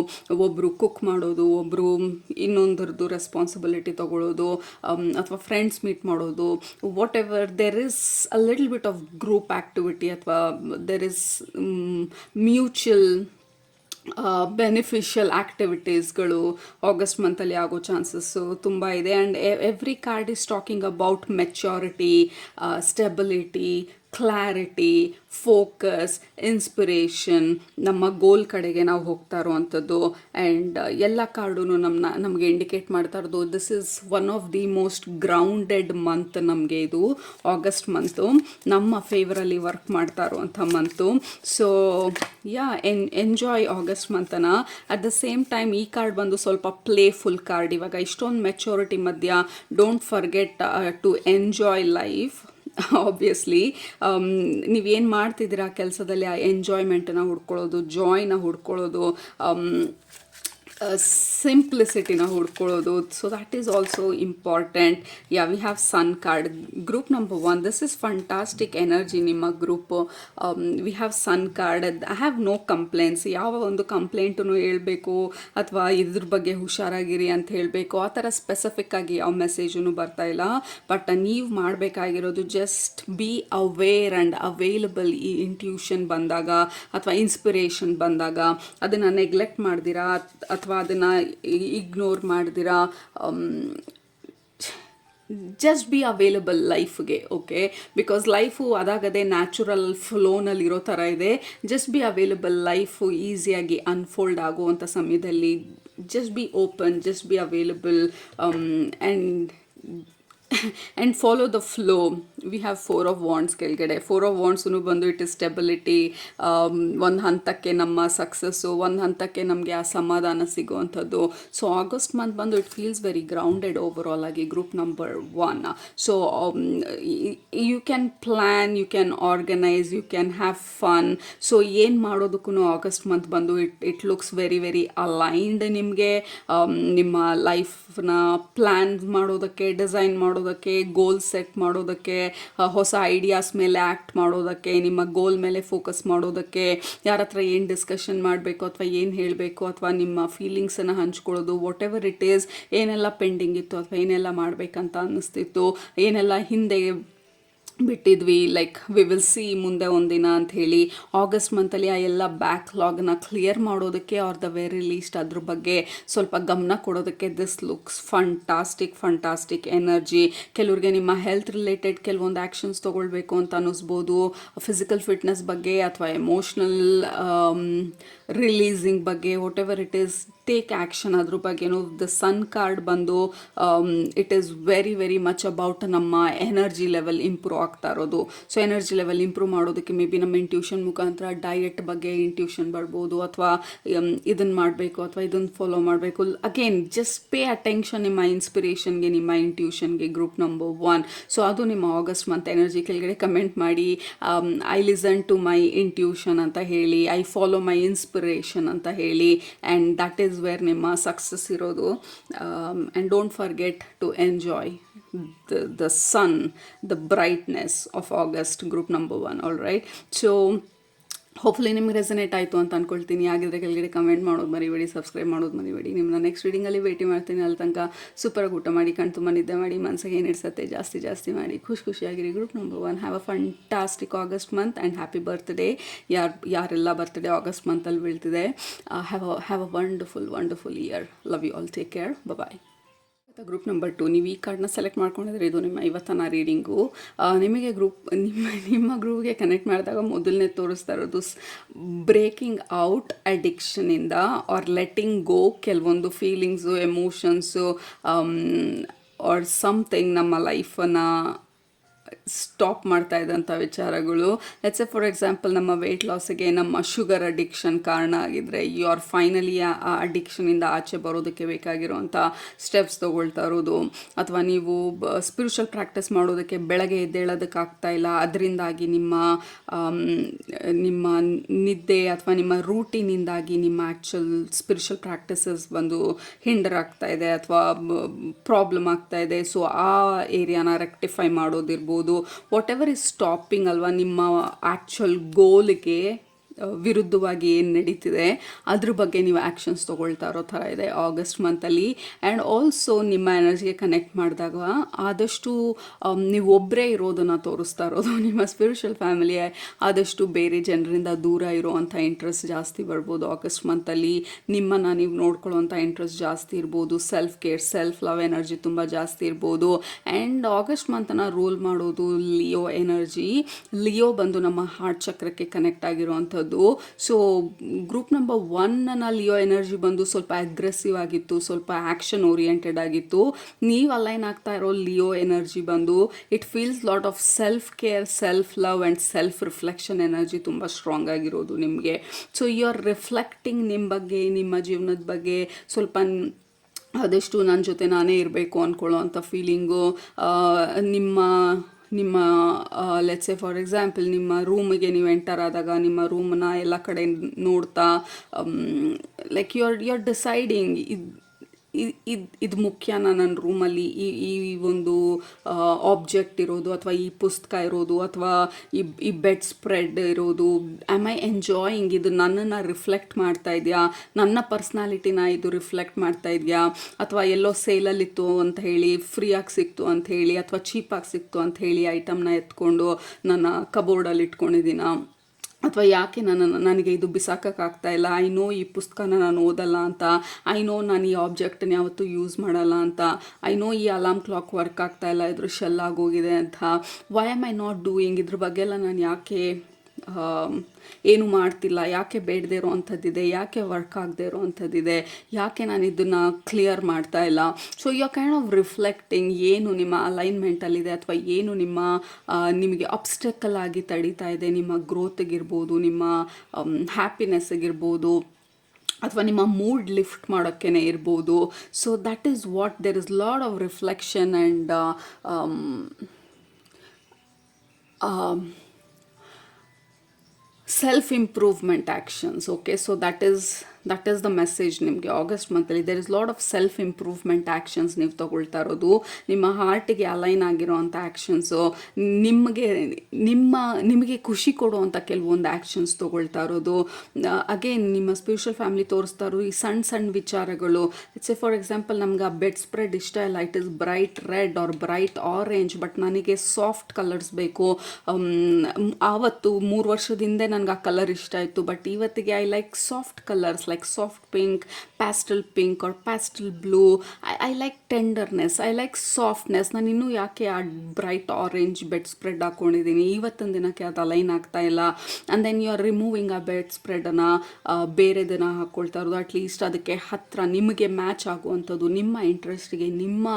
ಒಬ್ಬರು ಕುಕ್ ಮಾಡೋದು, ಒಬ್ಬರು ಇನ್ನೊಂದರದ್ದು ರೆಸ್ಪಾನ್ಸಿಬಿಲಿಟಿ ತೊಗೊಳ್ಳೋದು ಅಥವಾ ಫ್ರೆಂಡ್ಸ್ ಮೀಟ್ ಮಾಡೋದು. Whatever, there is a little bit of group activity ಅಥವಾ there is mutual ಬೆನಿಫಿಷಿಯಲ್ ಆ್ಯಕ್ಟಿವಿಟೀಸ್ಗಳು ಆಗಸ್ಟ್ ಮಂತಲ್ಲಿ ಆಗೋ ಚಾನ್ಸಸ್ಸು ತುಂಬ ಇದೆ. And every card is talking about maturity, stability, clarity, focus, inspiration, ನಮ್ಮ ಗೋಲ್ ಕಡೆಗೆ ನಾವು ಹೋಗ್ತಾ ಇರೋವಂಥದ್ದು. ಆ್ಯಂಡ್ ಎಲ್ಲ ಕಾರ್ಡು ನಮಗೆ ಇಂಡಿಕೇಟ್ ಮಾಡ್ತಾ ಇರೋದು this is one of the most grounded month. ನಮಗೆ ಇದು ಆಗಸ್ಟ್ ಮಂತು ನಮ್ಮ ಫೇವರಲ್ಲಿ ವರ್ಕ್ ಮಾಡ್ತಾ ಇರುವಂಥ ಮಂತು. ಸೊ ಎಂಜಾಯ್ ಆಗಸ್ಟ್ ಮಂತನ. ಅಟ್ ದ ಸೇಮ್ ಟೈಮ್ ಈ ಕಾರ್ಡ್ ಬಂದು ಸ್ವಲ್ಪ ಪ್ಲೇಫುಲ್ ಕಾರ್ಡ್. ಇವಾಗ ಇಷ್ಟೊಂದು ಮೆಚ್ಯೂರಿಟಿ ಮಧ್ಯ don't forget to enjoy life. Obviously ನೀವೇನು ಮಾಡ್ತಿದ್ದೀರಾ ಕೆಲಸದಲ್ಲಿ ಆ ಎಂಜಾಯ್ಮೆಂಟನ್ನು ಹುಡ್ಕೊಳ್ಳೋದು, ಜಾಯ್ನ ಹುಡ್ಕೊಳ್ಳೋದು, ಸಿಂಪ್ಲಿಸಿಟಿನ ಹುಡ್ಕೊಳ್ಳೋದು. So that is also important. We have sun card, group number 1. This is fantastic energy ನಿಮ್ಮ group. We have sun card. I have no complaints. ಯಾವ ಒಂದು ಕಂಪ್ಲೇಂಟನ್ನು ಹೇಳಬೇಕು ಅಥವಾ ಇದ್ರ ಬಗ್ಗೆ ಹುಷಾರಾಗಿರಿ ಅಂತ ಹೇಳಬೇಕು ಆ ಥರ ಸ್ಪೆಸಿಫಿಕ್ಕಾಗಿ ಯಾವ ಮೆಸೇಜೂ ಬರ್ತಾ ಇಲ್ಲ. ಬಟ್ ನೀವು ಮಾಡಬೇಕಾಗಿರೋದು just be aware and available. ಈ ಇಂಟ್ಯೂಷನ್ ಬಂದಾಗ ಅಥವಾ ಇನ್ಸ್ಪಿರೇಷನ್ ಬಂದಾಗ ಅದನ್ನು ನೆಗ್ಲೆಕ್ಟ್ ಮಾಡ್ದಿರಾ ಅಥವಾ ಅಥವಾ ಅದನ್ನು ಇಗ್ನೋರ್ ಮಾಡ್ದಿರಾ ಜಸ್ಟ್ ಬಿ ಅವೈಲಬಲ್ ಲೈಫ್ಗೆ. ಓಕೆ, ಬಿಕಾಸ್ ಲೈಫು ಅದಾಗದೇ ನ್ಯಾಚುರಲ್ ಫ್ಲೋನಲ್ಲಿ ಇರೋ ಥರ ಇದೆ. ಜಸ್ಟ್ ಬಿ ಅವೈಲಬಲ್, ಲೈಫು ಈಸಿಯಾಗಿ ಅನ್ಫೋಲ್ಡ್ ಆಗುವಂಥ ಸಮಯದಲ್ಲಿ just be open, just be available and follow the flow. We have 4 of Wands ಕೆಳಗಡೆ. 4 of Wands ಬಂದು ಇಟ್ ಇಸ್ ಸ್ಟೆಬಿಲಿಟಿ. ಒಂದು ಹಂತಕ್ಕೆ ನಮ್ಮ ಸಕ್ಸಸ್ಸು, ಒಂದು ಹಂತಕ್ಕೆ ನಮಗೆ ಆ ಸಮಾಧಾನ ಸಿಗುವಂಥದ್ದು. ಸೊ ಆಗಸ್ಟ್ ಮಂತ್ ಬಂದು it feels very grounded over all ಆಗಿ group number 1. So you can plan, you can organise, you can have fun. So ಏನು ಮಾಡೋದಕ್ಕೂ ಆಗಸ್ಟ್ ಮಂತ್ ಬಂದು it looks very very aligned. ನಿಮಗೆ ನಿಮ್ಮ ಲೈಫ್ನ ಪ್ಲ್ಯಾನ್ ಮಾಡೋದಕ್ಕೆ, design ಮಾಡೋದಕ್ಕೆ, goal set ಮಾಡೋದಕ್ಕೆ, ಹೊಸ ಐಡಿಯಾಸ್ ಮೇಲೆ ಆ್ಯಕ್ಟ್ ಮಾಡೋದಕ್ಕೆ, ನಿಮ್ಮ ಗೋಲ್ ಮೇಲೆ ಫೋಕಸ್ ಮಾಡೋದಕ್ಕೆ, ಯಾರ ಹತ್ರ ಏನು ಡಿಸ್ಕಷನ್ ಮಾಡಬೇಕು ಅಥವಾ ಏನು ಹೇಳಬೇಕು ಅಥವಾ ನಿಮ್ಮ ಫೀಲಿಂಗ್ಸನ್ನು ಹಂಚ್ಕೊಳ್ಳೋದು, ವಾಟ್ ಎವರ್ ಇಟ್ ಈಸ್, ಏನೆಲ್ಲ ಪೆಂಡಿಂಗ್ ಇತ್ತು ಅಥವಾ ಏನೆಲ್ಲ ಮಾಡಬೇಕಂತ ಅನ್ನಿಸ್ತಿತ್ತು, ಏನೆಲ್ಲ ಹಿಂದೆ ಬಿಟ್ಟಿದ್ವಿ, ಲೈಕ್ ವಿ ವಿಲ್ ಸಿ ಮುಂದೆ ಒಂದಿನ ಅಂತ ಹೇಳಿ ಆಗಸ್ಟ್ ಮಂತಲ್ಲಿ ಆ ಎಲ್ಲ ಬ್ಯಾಕ್ಲಾಗ್ನ ಕ್ಲಿಯರ್ ಮಾಡೋದಕ್ಕೆ ಆರ್ ದ ವೆರಿ ಲೀಸ್ಟ್ ಅದ್ರ ಬಗ್ಗೆ ಸ್ವಲ್ಪ ಗಮನ ಕೊಡೋದಕ್ಕೆ ದಿಸ್ ಲುಕ್ಸ್ ಫಂಟಾಸ್ಟಿಕ್ ಎನರ್ಜಿ. ಕೆಲವ್ರಿಗೆ ನಿಮ್ಮ ಹೆಲ್ತ್ ರಿಲೇಟೆಡ್ ಕೆಲವೊಂದು ಆ್ಯಕ್ಷನ್ಸ್ ತೊಗೊಳ್ಬೇಕು ಅಂತ ಅನ್ನಿಸ್ಬೋದು, ಫಿಸಿಕಲ್ ಫಿಟ್ನೆಸ್ ಬಗ್ಗೆ ಅಥವಾ ಎಮೋಷ್ನಲ್ ರಿಲೀಸಿಂಗ್ ಬಗ್ಗೆ, what ever it is, take action ಅದ್ರ ಬಗ್ಗೆನೂ. ದ ಸನ್ ಕಾರ್ಡ್ ಬಂದು it is very very much about ನಮ್ಮ ಎನರ್ಜಿ ಲೆವೆಲ್ ಇಂಪ್ರೂವ್ ಆಗ್ತಾ ಇರೋದು. ಸೊ ಎನರ್ಜಿ ಲೆವೆಲ್ ಇಂಪ್ರೂವ್ ಮಾಡೋದಕ್ಕೆ ಮೇ ಬಿ ನಮ್ಮ ಇಂಟ್ಯೂಷನ್ ಮುಖಾಂತರ ಡಯಟ್ ಬಗ್ಗೆ ಇಂಟ್ಯೂಷನ್ ಬರ್ಬೋದು, ಅಥವಾ ಇದನ್ನು ಮಾಡಬೇಕು ಅಥವಾ ಇದನ್ನು ಫಾಲೋ ಮಾಡಬೇಕು. ಅಗೇನ್ ಜಸ್ಟ್ ಪೇ ಅಟೆನ್ಷನ್ ನಿಮ್ಮ ಇನ್ಸ್ಪಿರೇಷನ್ಗೆ, ನಿಮ್ಮ ಇಂಟ್ಯೂಷನ್ಗೆ, ಗ್ರೂಪ್ ನಂಬರ್ 1. ಸೊ ಅದು ನಿಮ್ಮ ಆಗಸ್ಟ್ ಮಂತ್ ಎನರ್ಜಿ. ಕೆಳಗಡೆ ಕಮೆಂಟ್ ಮಾಡಿ I listen to my intuition ಅಂತ ಹೇಳಿ, ಐ ಫಾಲೋ ಮೈ ಇನ್ಸ್ಪಿರೇಷನ್ ಅಂತ ಹೇಳಿ, ಆ್ಯಂಡ್ ದಟ್ ಈಸ್ ವೇರ್ ನಿಮ್ಮ ಸಕ್ಸಸ್ ಇರೋದು. And don't forget to enjoy the sun, the brightness of August, group number 1. all right, so hopefully ನಿಮ್ಗೆ resonate ಆಯಿತು ಅಂತ ಅಂದ್ಕೊಳ್ತೀನಿ. ಆಗಿದ್ರೆ ಕೆಳಗಡೆ ಕಮೆಂಟ್ ಮಾಡೋದು ಮರಿಬೇಡಿ, ಸಬ್ಸ್ಕ್ರೈಬ್ ಮಾಡೋದು ಮರಿಬೇಡಿ. ನಿಮ್ಮನ್ನ ನೆಕ್ಸ್ಟ್ ರೀಡಿಂಗಲ್ಲಿ ಭೇಟಿ ಮಾಡ್ತೀನಿ. ಅಲ್ಲಿ ತನಕ ಸೂಪರಾಗಿ ಊಟ ಮಾಡಿ, ಕಣ್ ತುಂಬ ನಿದ್ದೆ ಮಾಡಿ, ಮನಸ್ಸಿಗೆ ಏನು ಇಡ್ಸತ್ತೆ ಜಾಸ್ತಿ ಮಾಡಿ ಖುಷಿಯಾಗಿರಿ. Group number 1, have a fantastic August month and happy birthday. ಯಾರೆಲ್ಲ ಬರ್ತ್ಡೇ ಆಗಸ್ಟ್ ಮಂತಲ್ಲಿ ಬೀಳ್ತಿದೆ, have a wonderful year. Love you all, take care, bye. Group number 2, ನೀವು ಈ ಕಾರ್ಡ್ನ ಸೆಲೆಕ್ಟ್ ಮಾಡ್ಕೊಂಡಿದ್ರೆ ಇದು ನಿಮ್ಮ ಇವತ್ತಿನ ರೀಡಿಂಗು. ನಿಮಗೆ ನಿಮ್ಮ ಗ್ರೂಪ್ಗೆ ಕನೆಕ್ಟ್ ಮಾಡಿದಾಗ ಮೊದಲನೇ ತೋರಿಸ್ತಾ ಇರೋದು ಬ್ರೇಕಿಂಗ್ ಔಟ್ ಅಡಿಕ್ಷನಿಂದ ಆರ್ ಲೆಟ್ಟಿಂಗ್ ಗೋ ಕೆಲವೊಂದು ಫೀಲಿಂಗ್ಸು, ಎಮೋಷನ್ಸು ಆರ್ ಸಮಥಿಂಗ್ ನಮ್ಮ ಲೈಫನ್ನು ಸ್ಟಾಪ್ ಮಾಡ್ತಾ ಇದ್ದಂಥ ವಿಚಾರಗಳು. ಲೆಟ್ಸ್ ಸೇ ಫಾರ್ ಎಕ್ಸಾಂಪಲ್ ನಮ್ಮ ವೆಯ್ಟ್ ಲಾಸಿಗೆ ನಮ್ಮ ಶುಗರ್ ಅಡಿಕ್ಷನ್ ಕಾರಣ ಆಗಿದ್ರೆ, ಯು ಆರ್ ಫೈನಲಿ ಆ ಅಡಿಕ್ಷನಿಂದ ಆಚೆ ಬರೋದಕ್ಕೆ ಬೇಕಾಗಿರೋಂಥ ಸ್ಟೆಪ್ಸ್ ತೊಗೊಳ್ತಾ ಇರೋದು. ಅಥವಾ ನೀವು ಸ್ಪಿರಿಚುವಲ್ ಪ್ರಾಕ್ಟೀಸ್ ಮಾಡೋದಕ್ಕೆ ಬೆಳಗ್ಗೆ ಎದ್ದೇಳೋದಕ್ಕಾಗ್ತಾ ಇಲ್ಲ, ಅದರಿಂದಾಗಿ ನಿಮ್ಮ ನಿದ್ದೆ ಅಥವಾ ನಿಮ್ಮ ರೂಟೀನಿಂದಾಗಿ ನಿಮ್ಮ ಆ್ಯಕ್ಚುಲ್ ಸ್ಪಿರಿಚುವಲ್ ಪ್ರಾಕ್ಟೀಸಸ್ ಬಂದು ಹಿಂಡರ್ ಆಗ್ತಾ ಇದೆ ಅಥವಾ ಪ್ರಾಬ್ಲಮ್ ಆಗ್ತಾ ಇದೆ. ಸೊ ಆ ಏರಿಯಾನ ರೆಕ್ಟಿಫೈ ಮಾಡೋದಿರ್ಬೋದು. ವಾಟ್ ಎವರ್ ಇಸ್ ಸ್ಟಾಪಿಂಗ್ ಅಲ್ವಾ ನಿಮ್ಮ ಆ್ಯಕ್ಚುಯಲ್ ಗೋಲ್ಗೆ ವಿರುದ್ಧವಾಗಿ ಏನು ನಡೀತಿದೆ ಅದ್ರ ಬಗ್ಗೆ ನೀವು ಆ್ಯಕ್ಷನ್ಸ್ ತೊಗೊಳ್ತಾ ಇರೋ ಥರ ಇದೆ ಆಗಸ್ಟ್ ಮಂತಲ್ಲಿ. ಆ್ಯಂಡ್ ಆಲ್ಸೋ ನಿಮ್ಮ ಎನರ್ಜಿಗೆ ಕನೆಕ್ಟ್ ಮಾಡಿದಾಗ ಆದಷ್ಟು ನೀವು ಒಬ್ಬರೇ ಇರೋದನ್ನು ತೋರಿಸ್ತಾ ಇರೋದು. ನಿಮ್ಮ ಸ್ಪಿರಿಚುವಲ್ ಫ್ಯಾಮಿಲಿ ಆದಷ್ಟು ಬೇರೆ ಜನರಿಂದ ದೂರ ಇರೋವಂಥ ಇಂಟ್ರೆಸ್ಟ್ ಜಾಸ್ತಿ ಬರ್ಬೋದು ಆಗಸ್ಟ್ ಮಂತಲ್ಲಿ. ನಿಮ್ಮನ್ನು ನೀವು ನೋಡ್ಕೊಳ್ಳೋವಂಥ ಇಂಟ್ರೆಸ್ಟ್ ಜಾಸ್ತಿ ಇರ್ಬೋದು. Self care, self love energy ತುಂಬ ಜಾಸ್ತಿ ಇರ್ಬೋದು. ಆ್ಯಂಡ್ ಆಗಸ್ಟ್ ಮಂತನ್ನು ರೂಲ್ ಮಾಡೋದು ಲಿಯೋ ಎನರ್ಜಿ. ಲಿಯೋ ಬಂದು ನಮ್ಮ ಹಾರ್ಟ್ ಚಕ್ರಕ್ಕೆ ಕನೆಕ್ಟ್ ಆಗಿರುವಂಥದ್ದು. So group number 1 Leo energy ಬಂದು ಸ್ವಲ್ಪ ಅಗ್ರೆಸಿವ್ ಆಗಿತ್ತು, ಸ್ವಲ್ಪ ಆ್ಯಕ್ಷನ್ ಓರಿಯೆಂಟೆಡ್ ಆಗಿತ್ತು. ನೀವು ಅಲೈನ್ ಆಗ್ತಾ ಇರೋ ಲಿಯೋ ಎನರ್ಜಿ ಬಂದು it feels lot of self care, self love and self reflection energy ತುಂಬ ಸ್ಟ್ರಾಂಗ್ ಆಗಿರೋದು ನಿಮಗೆ. ಸೊ ಯು ಆರ್ ರಿಫ್ಲೆಕ್ಟಿಂಗ್ ನಿಮ್ಮ ಬಗ್ಗೆ, ನಿಮ್ಮ ಜೀವನದ ಬಗ್ಗೆ ಸ್ವಲ್ಪ ಆದಷ್ಟು ನನ್ನ ಜೊತೆ ನಾನೇ ಇರಬೇಕು ಅಂದ್ಕೊಳ್ಳೋ ಅಂಥ ಫೀಲಿಂಗು. ನಿಮ್ಮ ಲೆಟ್ಸ್ ಸೇ ಫಾರ್ ಎಕ್ಸಾಂಪಲ್ ನಿಮ್ಮ ರೂಮಿಗೆ ನೀವು ಎಂಟರ್ ಆದಾಗ ನಿಮ್ಮ ರೂಮನ್ನ ಎಲ್ಲ ಕಡೆ ನೋಡ್ತಾ ಲೈಕ್ ಯು ಆರ್ ಡಿಸೈಡಿಂಗ್ ಇದು ಮುಖ್ಯನಾ ನನ್ನ ರೂಮಲ್ಲಿ, ಈ ಒಂದು ಆಬ್ಜೆಕ್ಟ್ ಇರೋದು ಅಥವಾ ಈ ಪುಸ್ತಕ ಇರೋದು ಅಥವಾ ಈ ಬೆಡ್ ಸ್ಪ್ರೆಡ್ ಇರೋದು. ಆಮ್ ಐ ಎಂಜಾಯಿಂಗ್, ಇದು ನನ್ನನ್ನು ರಿಫ್ಲೆಕ್ಟ್ ಮಾಡ್ತಾ ಇದೆಯಾ, ನನ್ನ ಪರ್ಸ್ನಾಲಿಟಿನ ಇದು ರಿಫ್ಲೆಕ್ಟ್ ಮಾಡ್ತಾ ಇದೆಯಾ, ಅಥವಾ ಎಲ್ಲೋ ಸೇಲಲ್ಲಿತ್ತು ಅಂತ ಹೇಳಿ ಫ್ರೀಯಾಗಿ ಸಿಕ್ತು ಅಂತ ಹೇಳಿ ಅಥವಾ ಚೀಪಾಗಿ ಸಿಕ್ತು ಅಂತ ಹೇಳಿ ಐಟಮ್ನ ಎತ್ಕೊಂಡು ನನ್ನ ಕಬೋರ್ಡಲ್ಲಿ ಇಟ್ಕೊಂಡಿದ್ದೀನ. ಅಥವಾ ಯಾಕೆ ನನಗೆ ಇದು ಬಿಸಾಕೋಕ್ಕಾಗ್ತಾ ಇಲ್ಲ, ಐ ನೋ ಈ ಪುಸ್ತಕನ ನಾನು ಓದಲ್ಲ ಅಂತ, ಐ ನೋ ನಾನು ಈ ಆಬ್ಜೆಕ್ಟನ್ನ ಯಾವತ್ತೂ ಯೂಸ್ ಮಾಡಲ್ಲ ಅಂತ, ಐ ನೋ ಈ ಅಲಾರ್ಮ್ ಕ್ಲಾಕ್ ವರ್ಕ್ ಆಗ್ತಾ ಇಲ್ಲ, ಇದ್ರ ಶೆಲ್ ಆಗೋಗಿದೆ ಅಂತ, why am I not doing, ಇದ್ರ ಬಗ್ಗೆ ಎಲ್ಲ ನಾನು ಯಾಕೆ ಏನು ಮಾಡ್ತಿಲ್ಲ, ಯಾಕೆ ಬೇಡದೇ ಇರೋ ಅಂಥದ್ದಿದೆ, ಯಾಕೆ ವರ್ಕ್ ಆಗದೆ ಇರೋ ಅಂಥದ್ದಿದೆ, ಯಾಕೆ ನಾನು ಇದನ್ನು ಕ್ಲಿಯರ್ ಮಾಡ್ತಾ ಇಲ್ಲ. So you are kind of reflecting ಏನು ನಿಮ್ಮ ಅಲೈನ್ಮೆಂಟಲ್ಲಿದೆ, ಅಥವಾ ಏನು ನಿಮಗೆ ಅಬ್ಸ್ಟೆಕಲ್ ಆಗಿ ತಡೀತಾ ಇದೆ, ನಿಮ್ಮ ಗ್ರೋತಿಗಿರ್ಬೋದು, ನಿಮ್ಮ ಹ್ಯಾಪಿನೆಸ್ಸಿಗಿರ್ಬೋದು, ಅಥವಾ ನಿಮ್ಮ ಮೂಡ್ ಲಿಫ್ಟ್ ಮಾಡೋಕ್ಕೇ ಇರ್ಬೋದು. So that is what there is lot of reflection and self improvement actions. Okay, so that is the message ನಿಮಗೆ ಆಗಸ್ಟ್ ಮಂತಲ್ಲಿ. There is lot of self improvement actions ನೀವು ತಗೊಳ್ತಾ ಇರೋದು, ನಿಮ್ಮ ಹಾರ್ಟಿಗೆ ಅಲೈನ್ ಆಗಿರೋವಂಥ ಆ್ಯಕ್ಷನ್ಸು, ನಿಮಗೆ ಖುಷಿ ಕೊಡುವಂಥ ಕೆಲವೊಂದು ಆ್ಯಕ್ಷನ್ಸ್ ತೊಗೊಳ್ತಾ ಇರೋದು. ಅಗೇನ್ ನಿಮ್ಮ ಸ್ಪಿರಿಚುವಲ್ ಫ್ಯಾಮಿಲಿ ತೋರಿಸ್ತಾ ಇರೋದು ಈ ಸಣ್ಣ ವಿಚಾರಗಳು. ಇಟ್ಸ್ ಫಾರ್ ಎಕ್ಸಾಂಪಲ್, ನಮ್ಗೆ ಆ ಬೆಡ್ ಸ್ಪ್ರೆಡ್ ಇಷ್ಟ ಇಲ್ಲ, it is bright red or bright orange, but ನನಗೆ ಸಾಫ್ಟ್ ಕಲರ್ಸ್ ಬೇಕು. ಆವತ್ತು 3 ವರ್ಷದಿಂದ ನನಗೆ ಆ ಕಲರ್ ಇಷ್ಟ ಆಯಿತು, ಬಟ್ ಇವತ್ತಿಗೆ I like soft colours, like soft pink, pastel pink or pastel blue. I like tenderness, I like softness. ನಾನು ಇನ್ನೂ ಯಾಕೆ ಆ ಬ್ರೈಟ್ ಆರೆಂಜ್ ಬೆಡ್ ಸ್ಪ್ರೆಡ್ ಹಾಕ್ಕೊಂಡಿದ್ದೀನಿ, ಇವತ್ತಿನ ದಿನಕ್ಕೆ ಅದು ಅಲೈನ್ ಆಗ್ತಾ ಇಲ್ಲ. And then you are removing ಆ ಬೆಡ್ ಸ್ಪ್ರೆಡನ್ನು, ಬೇರೆದನ್ನು ಹಾಕ್ಕೊಳ್ತಾ ಇರೋದು. ಅಟ್ಲೀಸ್ಟ್ ಅದಕ್ಕೆ ಹತ್ತಿರ ನಿಮಗೆ ಮ್ಯಾಚ್ ಆಗುವಂಥದ್ದು, ನಿಮ್ಮ ಇಂಟ್ರೆಸ್ಟ್ಗೆ, ನಿಮ್ಮ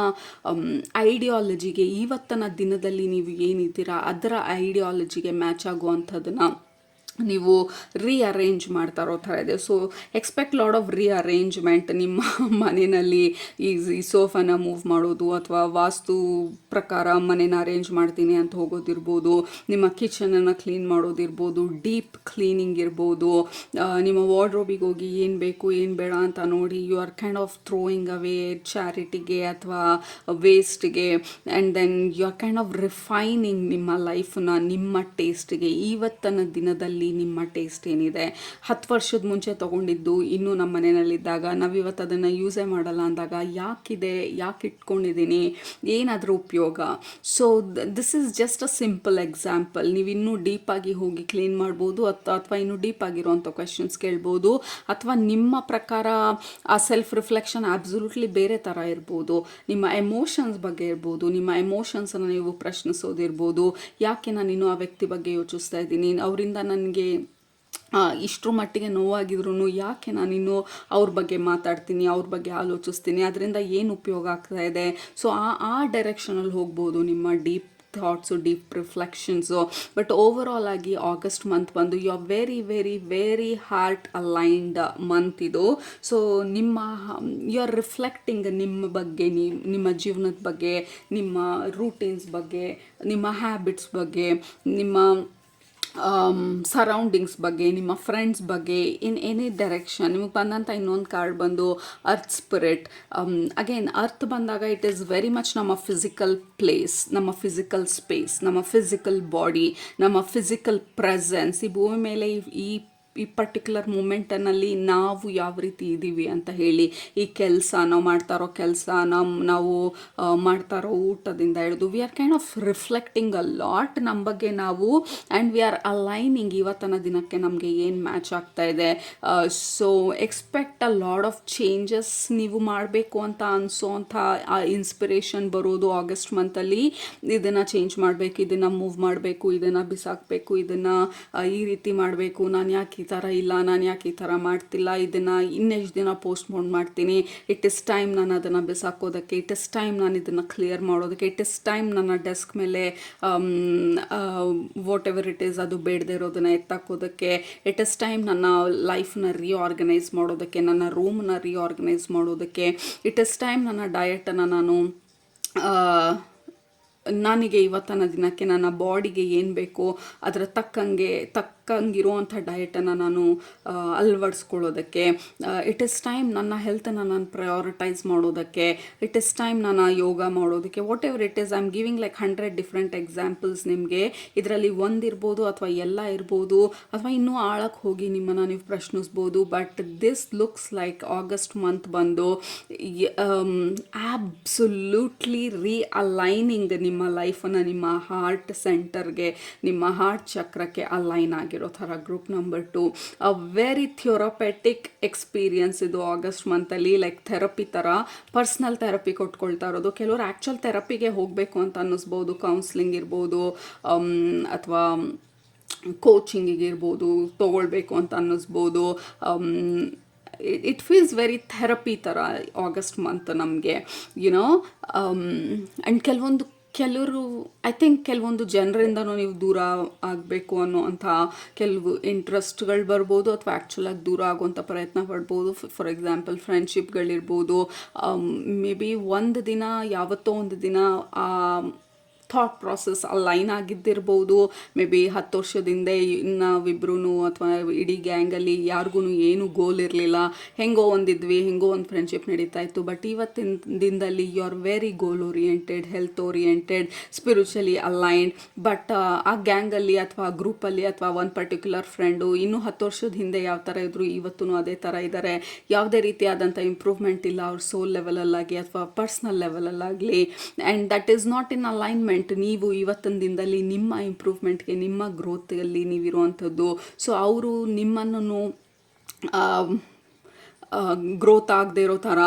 ಐಡಿಯಾಲಜಿಗೆ, ಇವತ್ತಿನ ದಿನದಲ್ಲಿ ನೀವು ಏನಿದ್ದೀರಾ ಅದರ ಐಡಿಯಾಲಜಿಗೆ ಮ್ಯಾಚ್ ಆಗುವಂಥದ್ದನ್ನು ನೀವು ರೀಅರೇಂಜ್ ಮಾಡ್ತಾ ಇರೋ ಥರ ಇದೆ. So expect lot of rearrangement ನಿಮ್ಮ ಮನೆಯಲ್ಲಿ. ಈ ಸೋಫಾನ ಮೂವ್ ಮಾಡೋದು, ಅಥವಾ ವಾಸ್ತು ಪ್ರಕಾರ ಮನೇನ ಅರೇಂಜ್ ಮಾಡ್ತೀನಿ ಅಂತ ಹೋಗೋದಿರ್ಬೋದು, ನಿಮ್ಮ ಕಿಚನನ್ನು ಕ್ಲೀನ್ ಮಾಡೋದಿರ್ಬೋದು, ಡೀಪ್ ಕ್ಲೀನಿಂಗ್ ಇರ್ಬೋದು, ನಿಮ್ಮ ವಾರ್ಡ್ರೋಬಿಗೆ ಹೋಗಿ ಏನು ಬೇಕು ಏನು ಬೇಡ ಅಂತ ನೋಡಿ you are kind of throwing away ಚಾರಿಟಿಗೆ ಅಥವಾ ವೇಸ್ಟ್ಗೆ. And then you are kind of refining ನಿಮ್ಮ ಲೈಫನ್ನ ನಿಮ್ಮ ಟೇಸ್ಟ್ಗೆ. ಇವತ್ತಿನ ದಿನದಲ್ಲಿ ನಿಮ್ಮ ಟೇಸ್ಟ್ ಏನಿದೆ, 10 ವರ್ಷದ ಮುಂಚೆ ತೊಗೊಂಡಿದ್ದು ಇನ್ನೂ ನಮ್ಮ ಮನೆಯಲ್ಲಿದ್ದಾಗ ನಾವು ಇವತ್ತು ಅದನ್ನು ಯೂಸೇ ಮಾಡಲ್ಲ ಅಂದಾಗ ಯಾಕೆ ಇಟ್ಕೊಂಡಿದ್ದೀನಿ, ಏನಾದರೂ ಉಪಯೋಗ. So this is just a simple example. ನೀವು ಇನ್ನೂ ಡೀಪಾಗಿ ಹೋಗಿ ಕ್ಲೀನ್ ಮಾಡ್ಬೋದು, ಅಥವಾ ಇನ್ನೂ ಡೀಪ್ ಆಗಿರುವಂಥ ಕ್ವೆಶನ್ಸ್ ಕೇಳ್ಬೋದು, ಅಥವಾ ನಿಮ್ಮ ಪ್ರಕಾರ ಆ ಸೆಲ್ಫ್ ರಿಫ್ಲೆಕ್ಷನ್ ಅಬ್ಸಲ್ಯೂಟ್ಲಿ ಬೇರೆ ಥರ ಇರ್ಬೋದು. ನಿಮ್ಮ ಎಮೋಷನ್ಸ್ ಬಗ್ಗೆ ಇರ್ಬೋದು, ನಿಮ್ಮ ಎಮೋಷನ್ಸನ್ನು ನೀವು ಪ್ರಶ್ನಿಸೋದಿರ್ಬೋದು. ಯಾಕೆ ನಾನು ಇನ್ನೂ ಆ ವ್ಯಕ್ತಿ ಬಗ್ಗೆ ಯೋಚಿಸ್ತಾ ಇದ್ದೀನಿ, ಅವರಿಂದ ನನಗೆ ಇಷ್ಟರ ಮಟ್ಟಿಗೆ ನೋವಾಗಿದ್ರು ಯಾಕೆ ನಾನಿನ್ನೂ ಅವ್ರ ಬಗ್ಗೆ ಮಾತಾಡ್ತೀನಿ, ಅವ್ರ ಬಗ್ಗೆ ಆಲೋಚಿಸ್ತೀನಿ, ಅದರಿಂದ ಏನು ಉಪಯೋಗ ಆಗ್ತಾ ಇದೆ. ಸೊ ಆ ಡೈರೆಕ್ಷನಲ್ಲಿ ಹೋಗ್ಬೋದು ನಿಮ್ಮ deep thoughts, deep reflections. But over all ಆಗಿ ಆಗಸ್ಟ್ ಮಂತ್ ಬಂದು you are very very very heart aligned month ಇದು. ಸೊ ಯು ಆರ್ ರಿಫ್ಲೆಕ್ಟಿಂಗ್ ನಿಮ್ಮ ಬಗ್ಗೆ, ನಿಮ್ಮ ಜೀವನದ ಬಗ್ಗೆ, ನಿಮ್ಮ ರೂಟೀನ್ಸ್ ಬಗ್ಗೆ, ನಿಮ್ಮ ಹ್ಯಾಬಿಟ್ಸ್ ಬಗ್ಗೆ, ನಿಮ್ಮ ಸರೌಂಡಿಂಗ್ಸ್ ಬಗ್ಗೆ, ನಿಮ್ಮ ಫ್ರೆಂಡ್ಸ್ ಬಗ್ಗೆ, ಇನ್ ಎನಿ ಡೈರೆಕ್ಷನ್. ನಿಮಗೆ ಬಂದಂಥ ಇನ್ನೊಂದು ಕಾರ್ಡ್ ಬಂದು ಅರ್ತ್ ಸ್ಪಿರಿಟ್. ಅಗೇನ್ ಅರ್ತ್ ಬಂದಾಗ ಇಟ್ ಈಸ್ ವೆರಿ ಮಚ್ ನಮ್ಮ ಫಿಸಿಕಲ್ ಪ್ಲೇಸ್, ನಮ್ಮ ಫಿಸಿಕಲ್ ಸ್ಪೇಸ್, ನಮ್ಮ ಫಿಸಿಕಲ್ ಬಾಡಿ, ನಮ್ಮ ಫಿಸಿಕಲ್ ಪ್ರೆಸೆನ್ಸ್. ಈ ಭೂಮಿ ಮೇಲೆ ಈ ಪರ್ಟಿಕ್ಯುಲರ್ ಮೂಮೆಂಟನಲ್ಲಿ ನಾವು ಯಾವ ರೀತಿ ಇದ್ದೀವಿ ಅಂತ ಹೇಳಿ, ಈ ಕೆಲಸ ನಾವು ಮಾಡ್ತಾ ಇರೋ ಕೆಲಸ, ನಾವು ಮಾಡ್ತಾ ಇರೋ ಊಟದಿಂದ ಹಿಡಿದು we are kind of reflecting a lot ನಮ್ಮ ಬಗ್ಗೆ ನಾವು. ಆ್ಯಂಡ್ ವಿ ಆರ್ ಅಲೈನಿಂಗ್ ಇವತ್ತಿನ ದಿನಕ್ಕೆ ನಮಗೆ ಏನು ಮ್ಯಾಚ್ ಆಗ್ತಾ ಇದೆ. So expect a lot of changes. ನೀವು ಮಾಡಬೇಕು ಅಂತ ಅನಿಸೋವಂಥ ಆ ಇನ್ಸ್ಪಿರೇಷನ್ ಬರೋದು ಆಗಸ್ಟ್ ಮಂತಲ್ಲಿ. ಇದನ್ನು ಚೇಂಜ್ ಮಾಡಬೇಕು, ಇದನ್ನು ಮೂವ್ ಮಾಡಬೇಕು, ಇದನ್ನು ಬಿಸಾಕಬೇಕು, ಇದನ್ನು ಈ ರೀತಿ ಮಾಡಬೇಕು, ನಾನು ಯಾಕೆ ಈ ಥರ ಇಲ್ಲ, ನಾನು ಯಾಕೆ ಈ ಥರ ಮಾಡ್ತಿಲ್ಲ, ಇದನ್ನು ಇನ್ನೆಷ್ಟು ದಿನ ಪೋಸ್ಟ್ಪೋನ್ ಮಾಡ್ತೀನಿ, ಇಟ್ ಇಸ್ ಟೈಮ್ ನಾನು ಅದನ್ನು ಬಿಸಾಕೋದಕ್ಕೆ, ಇಟ್ ಇಸ್ ಟೈಮ್ ನಾನು ಇದನ್ನು ಕ್ಲಿಯರ್ ಮಾಡೋದಕ್ಕೆ, ಇಟ್ ಇಸ್ ಟೈಮ್ ನನ್ನ ಡೆಸ್ಕ್ ಮೇಲೆ ವಾಟ್ ಎವರ್ ಇಟ್ ಈಸ್ ಅದು ಬೇಡದೇ ಇರೋದನ್ನು ಎತ್ತಾಕೋದಕ್ಕೆ, ಇಟ್ ಇಸ್ ಟೈಮ್ ನನ್ನ ಲೈಫ್ನ ರೀಆರ್ಗನೈಸ್ ಮಾಡೋದಕ್ಕೆ, ನನ್ನ ರೂಮ್ನ ರೀಆರ್ಗನೈಸ್ ಮಾಡೋದಕ್ಕೆ, ಇಟ್ ಇಸ್ ಟೈಮ್ ನನ್ನ ಡಯಟನ್ನು ನನಗೆ ಇವತ್ತಿನ ದಿನಕ್ಕೆ ನನ್ನ ಬಾಡಿಗೆ ಏನು ಬೇಕೋ ಅದರ ತಕ್ಕಂಗಿರುವಂಥ ಡಯಟನ್ನು ನಾನು ಅಳವಡಿಸ್ಕೊಳ್ಳೋದಕ್ಕೆ, ಇಟ್ ಇಸ್ ಟೈಮ್ ನನ್ನ ಹೆಲ್ತನ್ನು ನಾನು ಪ್ರಯಾರಿಟೈಸ್ ಮಾಡೋದಕ್ಕೆ, ಇಟ್ ಇಸ್ ಟೈಮ್ ನಾನು ಯೋಗ ಮಾಡೋದಕ್ಕೆ. What ever it is, I am giving like 100 different examples ನಿಮಗೆ. ಇದರಲ್ಲಿ ಒಂದಿರ್ಬೋದು ಅಥವಾ ಎಲ್ಲ ಇರ್ಬೋದು, ಅಥವಾ ಇನ್ನೂ ಆಳಕ್ಕೆ ಹೋಗಿ ನಿಮ್ಮನ್ನು ನೀವು ಪ್ರಶ್ನಿಸ್ಬೋದು. But this looks like August month ಬಂದು ಆಬ್ಸಲ್ಯೂಟ್ಲಿ ರೀಅಲೈನಿಂಗ್ ನಿಮ್ಮ ಲೈಫನ್ನು ನಿಮ್ಮ ಹಾರ್ಟ್ ಸೆಂಟರ್ಗೆ, ನಿಮ್ಮ ಹಾರ್ಟ್ ಚಕ್ರಕ್ಕೆ ಅಲೈನ್ ಆಗಿ ಆಗಿರೋ ಥರ group number 2. A very therapeutic experience ಇದು ಆಗಸ್ಟ್ ಮಂತಲ್ಲಿ, ಲೈಕ್ ಥೆರಪಿ ಥರ, ಪರ್ಸ್ನಲ್ ಥೆರಪಿ ಕೊಟ್ಕೊಳ್ತಾ ಇರೋದು. ಕೆಲವರು ಆ್ಯಕ್ಚುಲ್ ಥೆರಪಿಗೆ ಹೋಗಬೇಕು ಅಂತ ಅನ್ನಿಸ್ಬೋದು, ಕೌನ್ಸ್ಲಿಂಗ್ ಇರ್ಬೋದು ಅಥವಾ ಕೋಚಿಂಗಿಗೆ ಇರ್ಬೋದು ತೊಗೊಳ್ಬೇಕು ಅಂತ ಅನ್ನಿಸ್ಬೋದು. ಇಟ್ ಫೀಲ್ಸ್ ವೆರಿ ಥೆರಪಿ ಥರ ಆಗಸ್ಟ್ ಮಂತ್ ನಮಗೆ, ಯುನೋ. ಆ್ಯಂಡ್ ಕೆಲವರು ಐ ಥಿಂಕ್ ಕೆಲವೊಂದು ಜನರಿಂದನೂ ನೀವು ದೂರ ಆಗಬೇಕು ಅನ್ನೋವಂಥ ಕೆಲವು ಇಂಟ್ರೆಸ್ಟ್ಗಳು ಬರ್ಬೋದು, ಅಥವಾ ಆ್ಯಕ್ಚುಲಾಗಿ ದೂರ ಆಗುವಂಥ ಪ್ರಯತ್ನ ಪಡ್ಬೋದು. ಫಾರ್ ಎಕ್ಸಾಂಪಲ್ ಫ್ರೆಂಡ್ಶಿಪ್ಗಳಿರ್ಬೋದು. ಮೇ ಬಿ ಒಂದು ದಿನ, ಯಾವತ್ತೋ ಒಂದು ದಿನ ಥಾಟ್ ಪ್ರಾಸೆಸ್ ಅಲೈನ್ ಆಗಿದ್ದಿರ್ಬೋದು. ಮೇ ಬಿ 10 ವರ್ಷದಿಂದ ನಾವಿಬ್ರೂ ಅಥವಾ ಇಡೀ ಗ್ಯಾಂಗಲ್ಲಿ ಯಾರಿಗೂ ಏನು ಗೋಲ್ ಇರಲಿಲ್ಲ, ಹೆಂಗೋ ಒಂದಿದ್ವಿ, ಹೆಂಗೋ ಒಂದು ಫ್ರೆಂಡ್ಶಿಪ್ ನಡೀತಾ ಇತ್ತು. ಬಟ್ ಇವತ್ತಿನ ದಿನದಲ್ಲಿ you are very goal oriented, health oriented, spiritually aligned. But ಆ ಗ್ಯಾಂಗಲ್ಲಿ ಅಥವಾ ಗ್ರೂಪಲ್ಲಿ ಅಥವಾ ಒಂದು ಪರ್ಟಿಕ್ಯುಲರ್ ಫ್ರೆಂಡು ಇನ್ನೂ 10 ವರ್ಷದ ಹಿಂದೆ ಯಾವ ಥರ ಇದ್ದರು, ಇವತ್ತೂ ಅದೇ ಥರ ಇದ್ದಾರೆ. ಯಾವುದೇ ರೀತಿಯಾದಂಥ ಇಂಪ್ರೂವ್ಮೆಂಟ್ ಇಲ್ಲ ಅವ್ರ ಸೋಲ್ ಲೆವೆಲಲ್ಲಾಗಿ ಅಥವಾ ಪರ್ಸ್ನಲ್ ಲೆವೆಲಲ್ಲಾಗಲಿ. And that is not in alignment. ನೀವು ಇವತ್ತಿನ ದಿನದಲ್ಲಿ ನಿಮ್ಮ ಇಂಪ್ರೂವ್ಮೆಂಟ್ಗೆ, ನಿಮ್ಮ ಗ್ರೋತ್ಗಲ್ಲಿ ನೀವಿರುವಂಥದ್ದು. ಸೊ ಅವರು ನಿಮ್ಮನ್ನು ಗ್ರೋತ್ ಆಗದೆ ಇರೋ ಥರ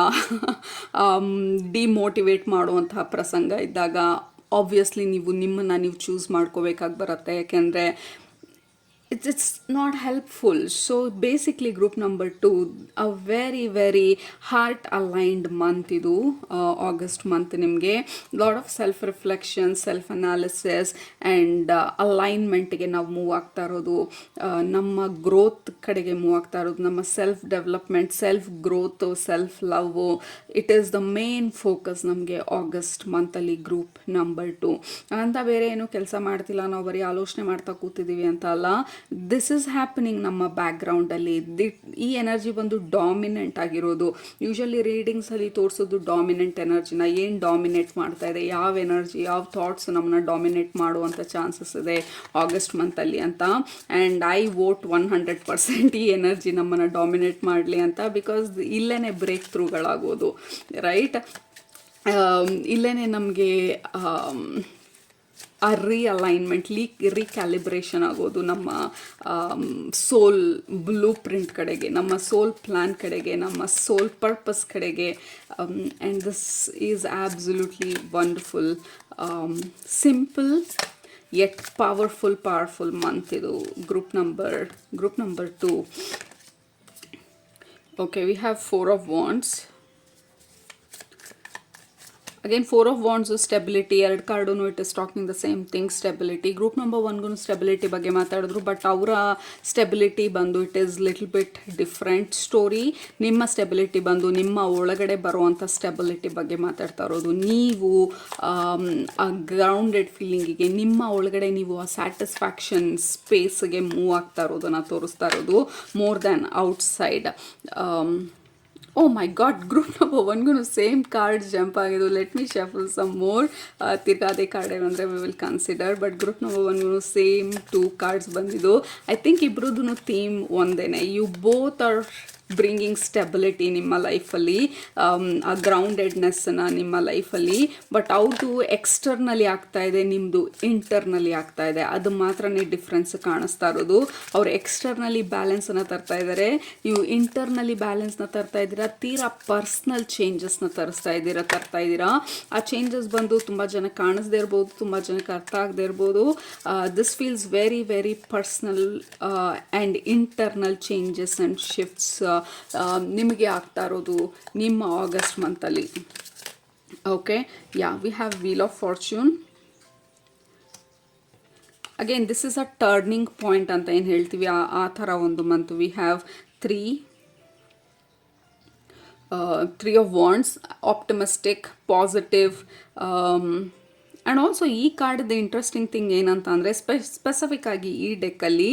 ಡಿಮೋಟಿವೇಟ್ ಮಾಡುವಂತಹ ಪ್ರಸಂಗ ಇದ್ದಾಗ ಆಬ್ವಿಯಸ್ಲಿ ನೀವು ನಿಮ್ಮನ್ನು ನೀವು ಚೂಸ್ ಮಾಡ್ಕೋಬೇಕಾಗಿ ಬರುತ್ತೆ. ಯಾಕೆಂದರೆ it's not helpful. So basically group number 2, a very heart aligned month ಇದು ಆಗಸ್ಟ್ ಮಂತ್. ನಿಮಗೆ lot of self reflection, self analysis and ಅಲೈನ್ಮೆಂಟ್ಗೆ ನಾವು ಮೂವ್ ಆಗ್ತಾ ಇರೋದು, ನಮ್ಮ ಗ್ರೋತ್ ಕಡೆಗೆ ಮೂವ್ ಆಗ್ತಾ ಇರೋದು, ನಮ್ಮ self development, self growth, self love, it is the main focus ನಮಗೆ ಆಗಸ್ಟ್ ಮಂತಲ್ಲಿ ಗ್ರೂಪ್ ನಂಬರ್ 2. ಅಂತ ಬೇರೆ ಏನು ಕೆಲಸ ಮಾಡ್ತಿಲ್ಲ, ನಾವು ಬರೀ ಆಲೋಚನೆ ಮಾಡ್ತಾ ಕೂತಿದ್ದೀವಿ ಅಂತ ಅಲ್ಲ. ದಿಸ್ ಈಸ್ ಹ್ಯಾಪನಿಂಗ್ ನಮ್ಮ ಬ್ಯಾಕ್ಗ್ರೌಂಡಲ್ಲಿ. ಈ ಎನರ್ಜಿ ಬಂದು ಡಾಮಿನೆಂಟ್ ಆಗಿರೋದು. ಯೂಶಲಿ ರೀಡಿಂಗ್ಸಲ್ಲಿ ತೋರಿಸೋದು ಡಾಮಿನೆಂಟ್ ಎನರ್ಜಿನ. ಏನು ಡಾಮಿನೇಟ್ ಮಾಡ್ತಾ ಇದೆ, ಯಾವ ಎನರ್ಜಿ, ಯಾವ ಥಾಟ್ಸ್ ನಮ್ಮನ್ನ ಡಾಮಿನೇಟ್ ಮಾಡುವಂಥ ಚಾನ್ಸಸ್ ಇದೆ ಆಗಸ್ಟ್ ಮಂತಲ್ಲಿ ಅಂತ. ಆ್ಯಂಡ್ ಐ ವೋಟ್ 100% ಈ ಎನರ್ಜಿ ನಮ್ಮನ್ನು ಡಾಮಿನೇಟ್ ಮಾಡಲಿ ಅಂತ. ಬಿಕಾಸ್ ಇಲ್ಲೇ ಬ್ರೇಕ್ ಥ್ರೂಗಳಾಗೋದು, ರೈಟ್? ಇಲ್ಲೇ ನಮಗೆ ಆ ರೀಅಲೈನ್ಮೆಂಟ್, ರೀಕ್ಯಾಲಿಬ್ರೇಷನ್ ಆಗೋದು ನಮ್ಮ ಸೋಲ್ ಬ್ಲೂ ಪ್ರಿಂಟ್ ಕಡೆಗೆ, ನಮ್ಮ ಸೋಲ್ ಪ್ಲ್ಯಾನ್ ಕಡೆಗೆ, ನಮ್ಮ ಸೋಲ್ ಪರ್ಪಸ್ ಕಡೆಗೆ. And this is absolutely wonderful, simple yet powerful month ಇದು group number 2. Okay, we have 4 of Wands. Again, 4 of Wands is stability. 2 card it is talking the same thing, stability. Group number 1ಗೂ stability ಬಗ್ಗೆ ಮಾತಾಡಿದ್ರು, but ಅವರ stability ಬಂದು it is little bit different story. ನಿಮ್ಮ stability ಬಂದು ನಿಮ್ಮ ಒಳಗಡೆ ಬರುವಂಥ ಸ್ಟೆಬಿಲಿಟಿ ಬಗ್ಗೆ ಮಾತಾಡ್ತಾ ಇರೋದು. ನೀವು ಆ ಗ್ರೌಂಡೆಡ್ ಫೀಲಿಂಗಿಗೆ, ನಿಮ್ಮ ಒಳಗಡೆ ನೀವು ಆ ಸ್ಯಾಟಿಸ್ಫ್ಯಾಕ್ಷನ್ ಸ್ಪೇಸ್ಗೆ ಮೂವ್ ಆಗ್ತಾ ಇರೋದನ್ನು ತೋರಿಸ್ತಾ ಇರೋದು, more than outside. Oh my god, group number 1ಗೂ ಸೇಮ್ ಕಾರ್ಡ್ಸ್ ಜಂಪ್ ಆಗಿದ್ದು. Let me shuffle some more. ತಿರ್ಗಾದೆ ಕಾರ್ಡ್ ಏನಂದರೆ we will consider. But group number 1ಗೂ ಸೇಮ್ 2 ಕಾರ್ಡ್ಸ್ ಬಂದಿದ್ದು. ಐ ಥಿಂಕ್ ಇಬ್ರದ್ದು ಥೀಮ್ ಒಂದೇನೆ. You both are bringing stability ನಿಮ್ಮ ಲೈಫಲ್ಲಿ, ಆ ಗ್ರೌಂಡೆಡ್ನೆಸ್ಸನ್ನು ನಿಮ್ಮ ಲೈಫಲ್ಲಿ. ಬಟ್ ಅವ್ರದ್ದು ಎಕ್ಸ್ಟರ್ನಲಿ ಆಗ್ತಾ ಇದೆ, ನಿಮ್ಮದು ಇಂಟರ್ನಲಿ ಆಗ್ತಾ ಇದೆ. ಅದು ಮಾತ್ರನೇ ಡಿಫ್ರೆನ್ಸ್ ಕಾಣಿಸ್ತಾ ಇರೋದು. ಅವ್ರು ಎಕ್ಸ್ಟರ್ನಲಿ ಬ್ಯಾಲೆನ್ಸನ್ನು ತರ್ತಾ ಇದ್ದಾರೆ, ನೀವು ಇಂಟರ್ನಲಿ ಬ್ಯಾಲೆನ್ಸ್ನ ತರ್ತಾ ಇದ್ದೀರಾ. ತೀರಾ ಪರ್ಸ್ನಲ್ ಚೇಂಜಸ್ನ ತರ್ತಾ ಇದ್ದೀರಾ. ಆ ಚೇಂಜಸ್ ಬಂದು ತುಂಬ ಜನಕ್ಕೆ ಕಾಣಿಸ್ದೇ ಇರ್ಬೋದು, ತುಂಬ ಜನಕ್ಕೆ ಅರ್ಥ ಆಗದೆ ಇರ್ಬೋದು. This feels very personal and internal changes and shifts ನಿಮಗೆ ಆಗ್ತಾ ಇರೋದು ನಿಮ್ಮ ಆಗಸ್ಟ್ ಮಂತಲ್ಲಿ. Okay, we have wheel of fortune. Again this is a turning point ಅಂತ ಏನು ಹೇಳ್ತೀವಿ, ಆ ಥರ ಒಂದು month. We have 3 of Wands, optimistic, positive. And also ಈ ಕಾರ್ಡ್ದು ಇಂಟ್ರೆಸ್ಟಿಂಗ್ ಥಿಂಗ್ ಏನಂತ ಅಂದರೆ, ಸ್ಪೆಸಿಫಿಕ್ ಆಗಿ ಈ ಡೆಕ್ಕಲ್ಲಿ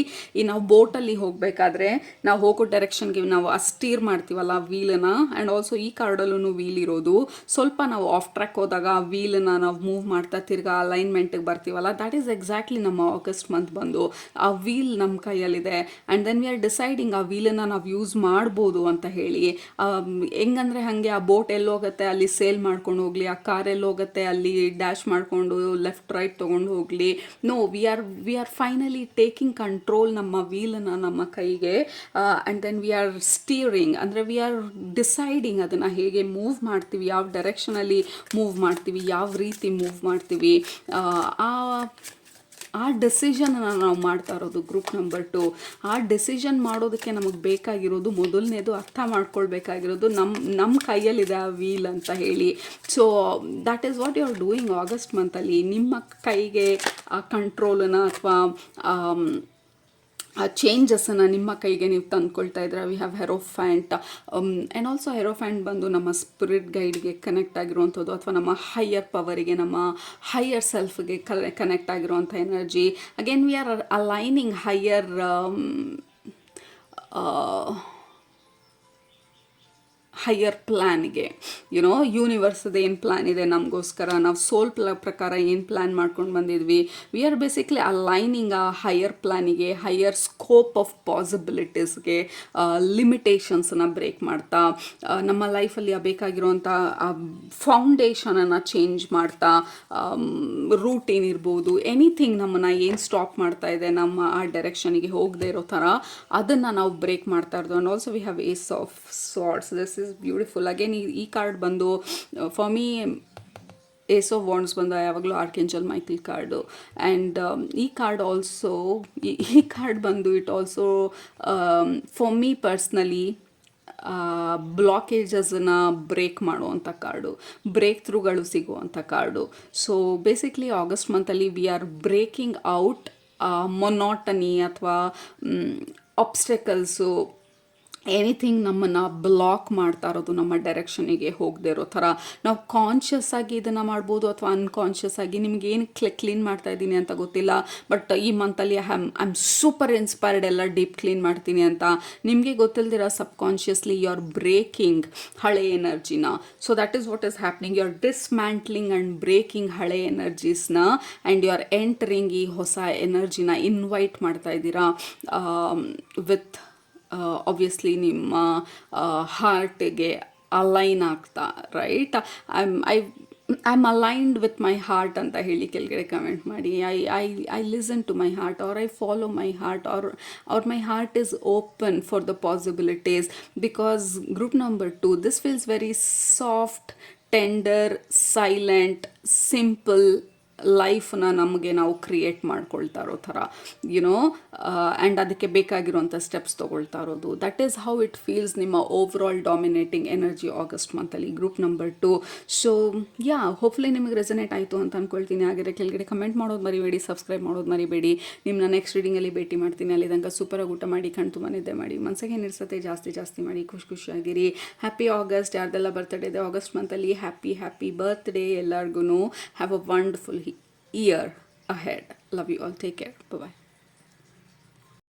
ನಾವು ಬೋಟಲ್ಲಿ ಹೋಗಬೇಕಾದ್ರೆ ನಾವು ಹೋಗೋ ಡೈರೆಕ್ಷನ್ಗೆ ನಾವು ಸ್ಟೀರ್ ಮಾಡ್ತೀವಲ್ಲ ವೀಲನ್ನ. ಆ್ಯಂಡ್ ಆಲ್ಸೋ ಈ ಕಾರ್ಡಲ್ಲೂ ವೀಲ್ ಇರೋದು. ಸ್ವಲ್ಪ ನಾವು ಆಫ್ ಟ್ರ್ಯಾಕ್ ಹೋದಾಗ ಆ ವೀಲನ್ನು ನಾವು ಮೂವ್ ಮಾಡ್ತಾ ತಿರ್ಗಾ ಅಲೈನ್ಮೆಂಟಿಗೆ ಬರ್ತೀವಲ್ಲ, ದ್ಯಾಟ್ ಈಸ್ ಎಕ್ಸಾಕ್ಟ್ಲಿ ನಮ್ಮ ಆಗಸ್ಟ್ ಮಂತ್ ಬಂದು. ಆ ವೀಲ್ ನಮ್ಮ ಕೈಯಲ್ಲಿದೆ. And then we are deciding ಆ ವೀಲನ್ನು ನಾವು ಯೂಸ್ ಮಾಡ್ಬೋದು ಅಂತ ಹೇಳಿ. ಹೆಂಗಂದರೆ ಹಾಗೆ ಆ ಬೋಟ್ ಎಲ್ಲೋಗುತ್ತೆ ಅಲ್ಲಿ ಸೇಲ್ ಮಾಡ್ಕೊಂಡು ಹೋಗಲಿ, ಆ ಕಾರ್ ಎಲ್ಲೋಗುತ್ತೆ ಅಲ್ಲಿ ಡ್ಯಾಶ್ ಮಾಡ್ಕೊಂಡು ತೊಗೊಂಡು ಲೆಫ್ಟ್ ರೈಟ್ ತೊಗೊಂಡು ಹೋಗಲಿ. No, we are finally taking control ನಮ್ಮ ವೀಲನ್ನು ನಮ್ಮ ಕೈಗೆ. And then we are steering, ಅಂದರೆ ವಿ ಆರ್ ಡಿಸೈಡಿಂಗ್ ಅದನ್ನು ಹೇಗೆ ಮೂವ್ ಮಾಡ್ತೀವಿ, ಯಾವ ಡೈರೆಕ್ಷನಲ್ಲಿ ಮೂವ್ ಮಾಡ್ತೀವಿ, ಯಾವ ರೀತಿ ಮೂವ್ ಮಾಡ್ತೀವಿ. ಆ ಡೆಸಿಷನನ್ನು ನಾವು ಮಾಡ್ತಾ ಇರೋದು ಗ್ರೂಪ್ ನಂಬರ್ 2. ಆ ಡೆಸಿಷನ್ ಮಾಡೋದಕ್ಕೆ ನಮಗೆ ಬೇಕಾಗಿರೋದು, ಮೊದಲನೇದು ಅರ್ಥ ಮಾಡ್ಕೊಳ್ಬೇಕಾಗಿರೋದು ನಮ್ಮ ಕೈಯಲ್ಲಿದೆ ಆ ವೀಲ್ ಅಂತ ಹೇಳಿ. So that is what you are doing August ಮಂತಲ್ಲಿ. ನಿಮ್ಮ ಕೈಗೆ ಆ ಕಂಟ್ರೋಲನ್ನು ಅಥವಾ ಆ ಚೇಂಜಸನ್ನು ನಿಮ್ಮ ಕೈಗೆ ನೀವು ತಂದ್ಕೊಳ್ತಾ ಇದ್ರೆ. We have hierophant. And also hierophant ಬಂದು ನಮ್ಮ ಸ್ಪಿರಿಟ್ ಗೈಡ್ಗೆ ಕನೆಕ್ಟ್ ಆಗಿರುವಂಥದ್ದು, ಅಥವಾ ನಮ್ಮ ಹೈಯರ್ ಪವರಿಗೆ, ನಮ್ಮ ಹೈಯರ್ ಸೆಲ್ಫ್ಗೆ ಕನೆಕ್ಟ್ ಆಗಿರುವಂಥ energy. Again we are aligning higher ಪ್ಲ್ಯಾನ್ಗೆ. ಯೂನಿವರ್ಸದ ಏನು ಪ್ಲ್ಯಾನ್ ಇದೆ ನಮಗೋಸ್ಕರ, ನಾವು ಸೋಲ್ ಪ್ರಕಾರ ಏನು ಪ್ಲ್ಯಾನ್ ಮಾಡ್ಕೊಂಡು ಬಂದಿದ್ವಿ, ವಿ ಆರ್ ಬೇಸಿಕ್ಲಿ ಅಲೈನಿಂಗ್ ಆ ಹೈಯರ್ ಪ್ಲ್ಯಾನಿಗೆ, ಹೈಯರ್ ಸ್ಕೋಪ್ ಆಫ್ ಪಾಸಿಬಿಲಿಟೀಸ್ಗೆ, ಲಿಮಿಟೇಷನ್ಸನ್ನು ಬ್ರೇಕ್ ಮಾಡ್ತಾ, ನಮ್ಮ ಲೈಫಲ್ಲಿ ಬೇಕಾಗಿರುವಂಥ ಆ ಫೌಂಡೇಶನನ್ನು ಚೇಂಜ್ ಮಾಡ್ತಾ, ರೂಟೀನ್ ಇರ್ಬೋದು, ಎನಿಥಿಂಗ್ ನಮ್ಮನ್ನು ಏನು ಸ್ಟಾಪ್ ಮಾಡ್ತಾ ಇದೆ ನಮ್ಮ ಆ ಡೈರೆಕ್ಷನಿಗೆ ಹೋಗದೆ ಇರೋ ಥರ, ಅದನ್ನು ನಾವು ಬ್ರೇಕ್ ಮಾಡ್ತಾ ಇರೋದು. And also we have ace of swords. This is beautiful. Again ಈ ಕಾರ್ಡ್ ಬಂದು for me ace of wands ಬಂದ ಯಾವಾಗಲೂ ಆರ್ಕೆಂಜಲ್ ಮೈಕಲ್ ಕಾರ್ಡು. ಆ್ಯಂಡ್ ಈ ಕಾರ್ಡ್ ಆಲ್ಸೋ, ಈ ಕಾರ್ಡ್ ಬಂದು it also for me personally ಬ್ಲಾಕೇಜಸನ್ನು ಬ್ರೇಕ್ ಮಾಡುವಂಥ ಕಾರ್ಡು, ಬ್ರೇಕ್ ಥ್ರೂಗಳು ಸಿಗುವಂಥ ಕಾರ್ಡು. ಸೊ ಬೇಸಿಕ್ಲಿ ಆಗಸ್ಟ್ ಮಂತಲ್ಲಿ we are breaking out monotony ಅಥವಾ ಆಬ್ಸ್ಟೆಕಲ್ಸು, ಎನಿಥಿಂಗ್ ನಮ್ಮನ್ನು ಬ್ಲಾಕ್ ಮಾಡ್ತಾ ಇರೋದು, ನಮ್ಮ ಡೈರೆಕ್ಷನಿಗೆ ಹೋಗದೆ ಇರೋ ಥರ. ನಾವು ಕಾನ್ಷಿಯಸ್ ಆಗಿ ಇದನ್ನು ಮಾಡ್ಬೋದು ಅಥವಾ ಅನ್ಕಾನ್ಷಿಯಸ್ ಆಗಿ. ನಿಮ್ಗೆ ಏನು ಕ್ಲೀನ್ ಮಾಡ್ತಾ ಇದ್ದೀನಿ ಅಂತ ಗೊತ್ತಿಲ್ಲ, ಬಟ್ ಈ ಮಂತಲ್ಲಿ ಐ ಆಮ್ ಸೂಪರ್ ಇನ್ಸ್ಪೈರ್ಡ್, ಎಲ್ಲ ಡೀಪ್ ಕ್ಲೀನ್ ಮಾಡ್ತೀನಿ ಅಂತ ನಿಮಗೆ ಗೊತ್ತಿಲ್ದಿರ ಸಬ್ಕಾನ್ಷಿಯಸ್ಲಿ ಯು ಆರ್ ಬ್ರೇಕಿಂಗ್ ಹಳೆ ಎನರ್ಜಿನ. So that is what is happening. You are dismantling and breaking ಹಳೆ ಎನರ್ಜೀಸ್ನ, ಆ್ಯಂಡ್ ಯು ಆರ್ ಎಂಟರಿಂಗ್ ಈ ಹೊಸ ಎನರ್ಜಿನ ಇನ್ವೈಟ್ ಮಾಡ್ತಾ ಇದ್ದೀರಾ ವಿತ್ ಆಬ್ವಿಯಸ್ಲಿ ನಿಮ್ಮ ಹಾರ್ಟಿಗೆ ಅಲೈನ್ ಆಗ್ತಾ, right. I am aligned with my heart ಅಂತ ಹೇಳಿ ಕೆಳಗಡೆ ಕಮೆಂಟ್ ಮಾಡಿ. I listen to my heart, or I follow my heart, or my heart is open for the possibilities. Because group number 2, this feels very soft, tender, silent, simple ಲೈಫನ್ನ ನಮಗೆ ನಾವು create ಮಾಡ್ಕೊಳ್ತಾ ಇರೋ ಥರ, ಆ್ಯಂಡ್ ಅದಕ್ಕೆ ಬೇಕಾಗಿರುವಂಥ steps ತೊಗೊಳ್ತಾ ಇರೋದು. That is how it feels ನಿಮ್ಮ over all dominating energy August ಮಂತಲ್ಲಿ ಗ್ರೂಪ್ ನಂಬರ್ 2. ಸೊ ಹೋಪ್ಫುಲಿ ನಿಮಗೆ ರೆಸನೇಟ್ ಆಯಿತು ಅಂತ ಅಂದ್ಕೊಳ್ತೀನಿ. ಹಾಗೆ ಕೆಳಗಡೆ ಕಮೆಂಟ್ ಮಾಡೋದು ಮರಿಬೇಡಿ, ಸಬ್ಸ್ಕ್ರೈಬ್ ಮಾಡೋದು ಮರಿಬೇಡಿ. ನಿಮ್ಮನ್ನ ನೆಕ್ಸ್ಟ್ ರೀಡಿಂಗಲ್ಲಿ ಭೇಟಿ ಮಾಡ್ತೀನಿ. ಅಲ್ಲಿ ತನಕ ಸೂಪರಾಗಿ ಊಟ ಮಾಡಿ, ಕಣ್ ತುಂಬ ನಿದ್ದೆ ಮಾಡಿ, ಮನಸ್ಸಿಗೆ ಏನಿರ್ತದೆ ಜಾಸ್ತಿ ಮಾಡಿ, ಖುಷಿಯಾಗಿರಿ. Happy August. ಯಾರ್ದೆಲ್ಲ ಬರ್ತಡೇ ಇದೆ ಆಗಸ್ಟ್ ಮಂತಲ್ಲಿ, ಹ್ಯಾಪಿ ಬರ್ತ್ಡೇ ಎಲ್ಲರಿಗೂ. Have a wonderful year ahead. Love you all. Take care. Bye-bye.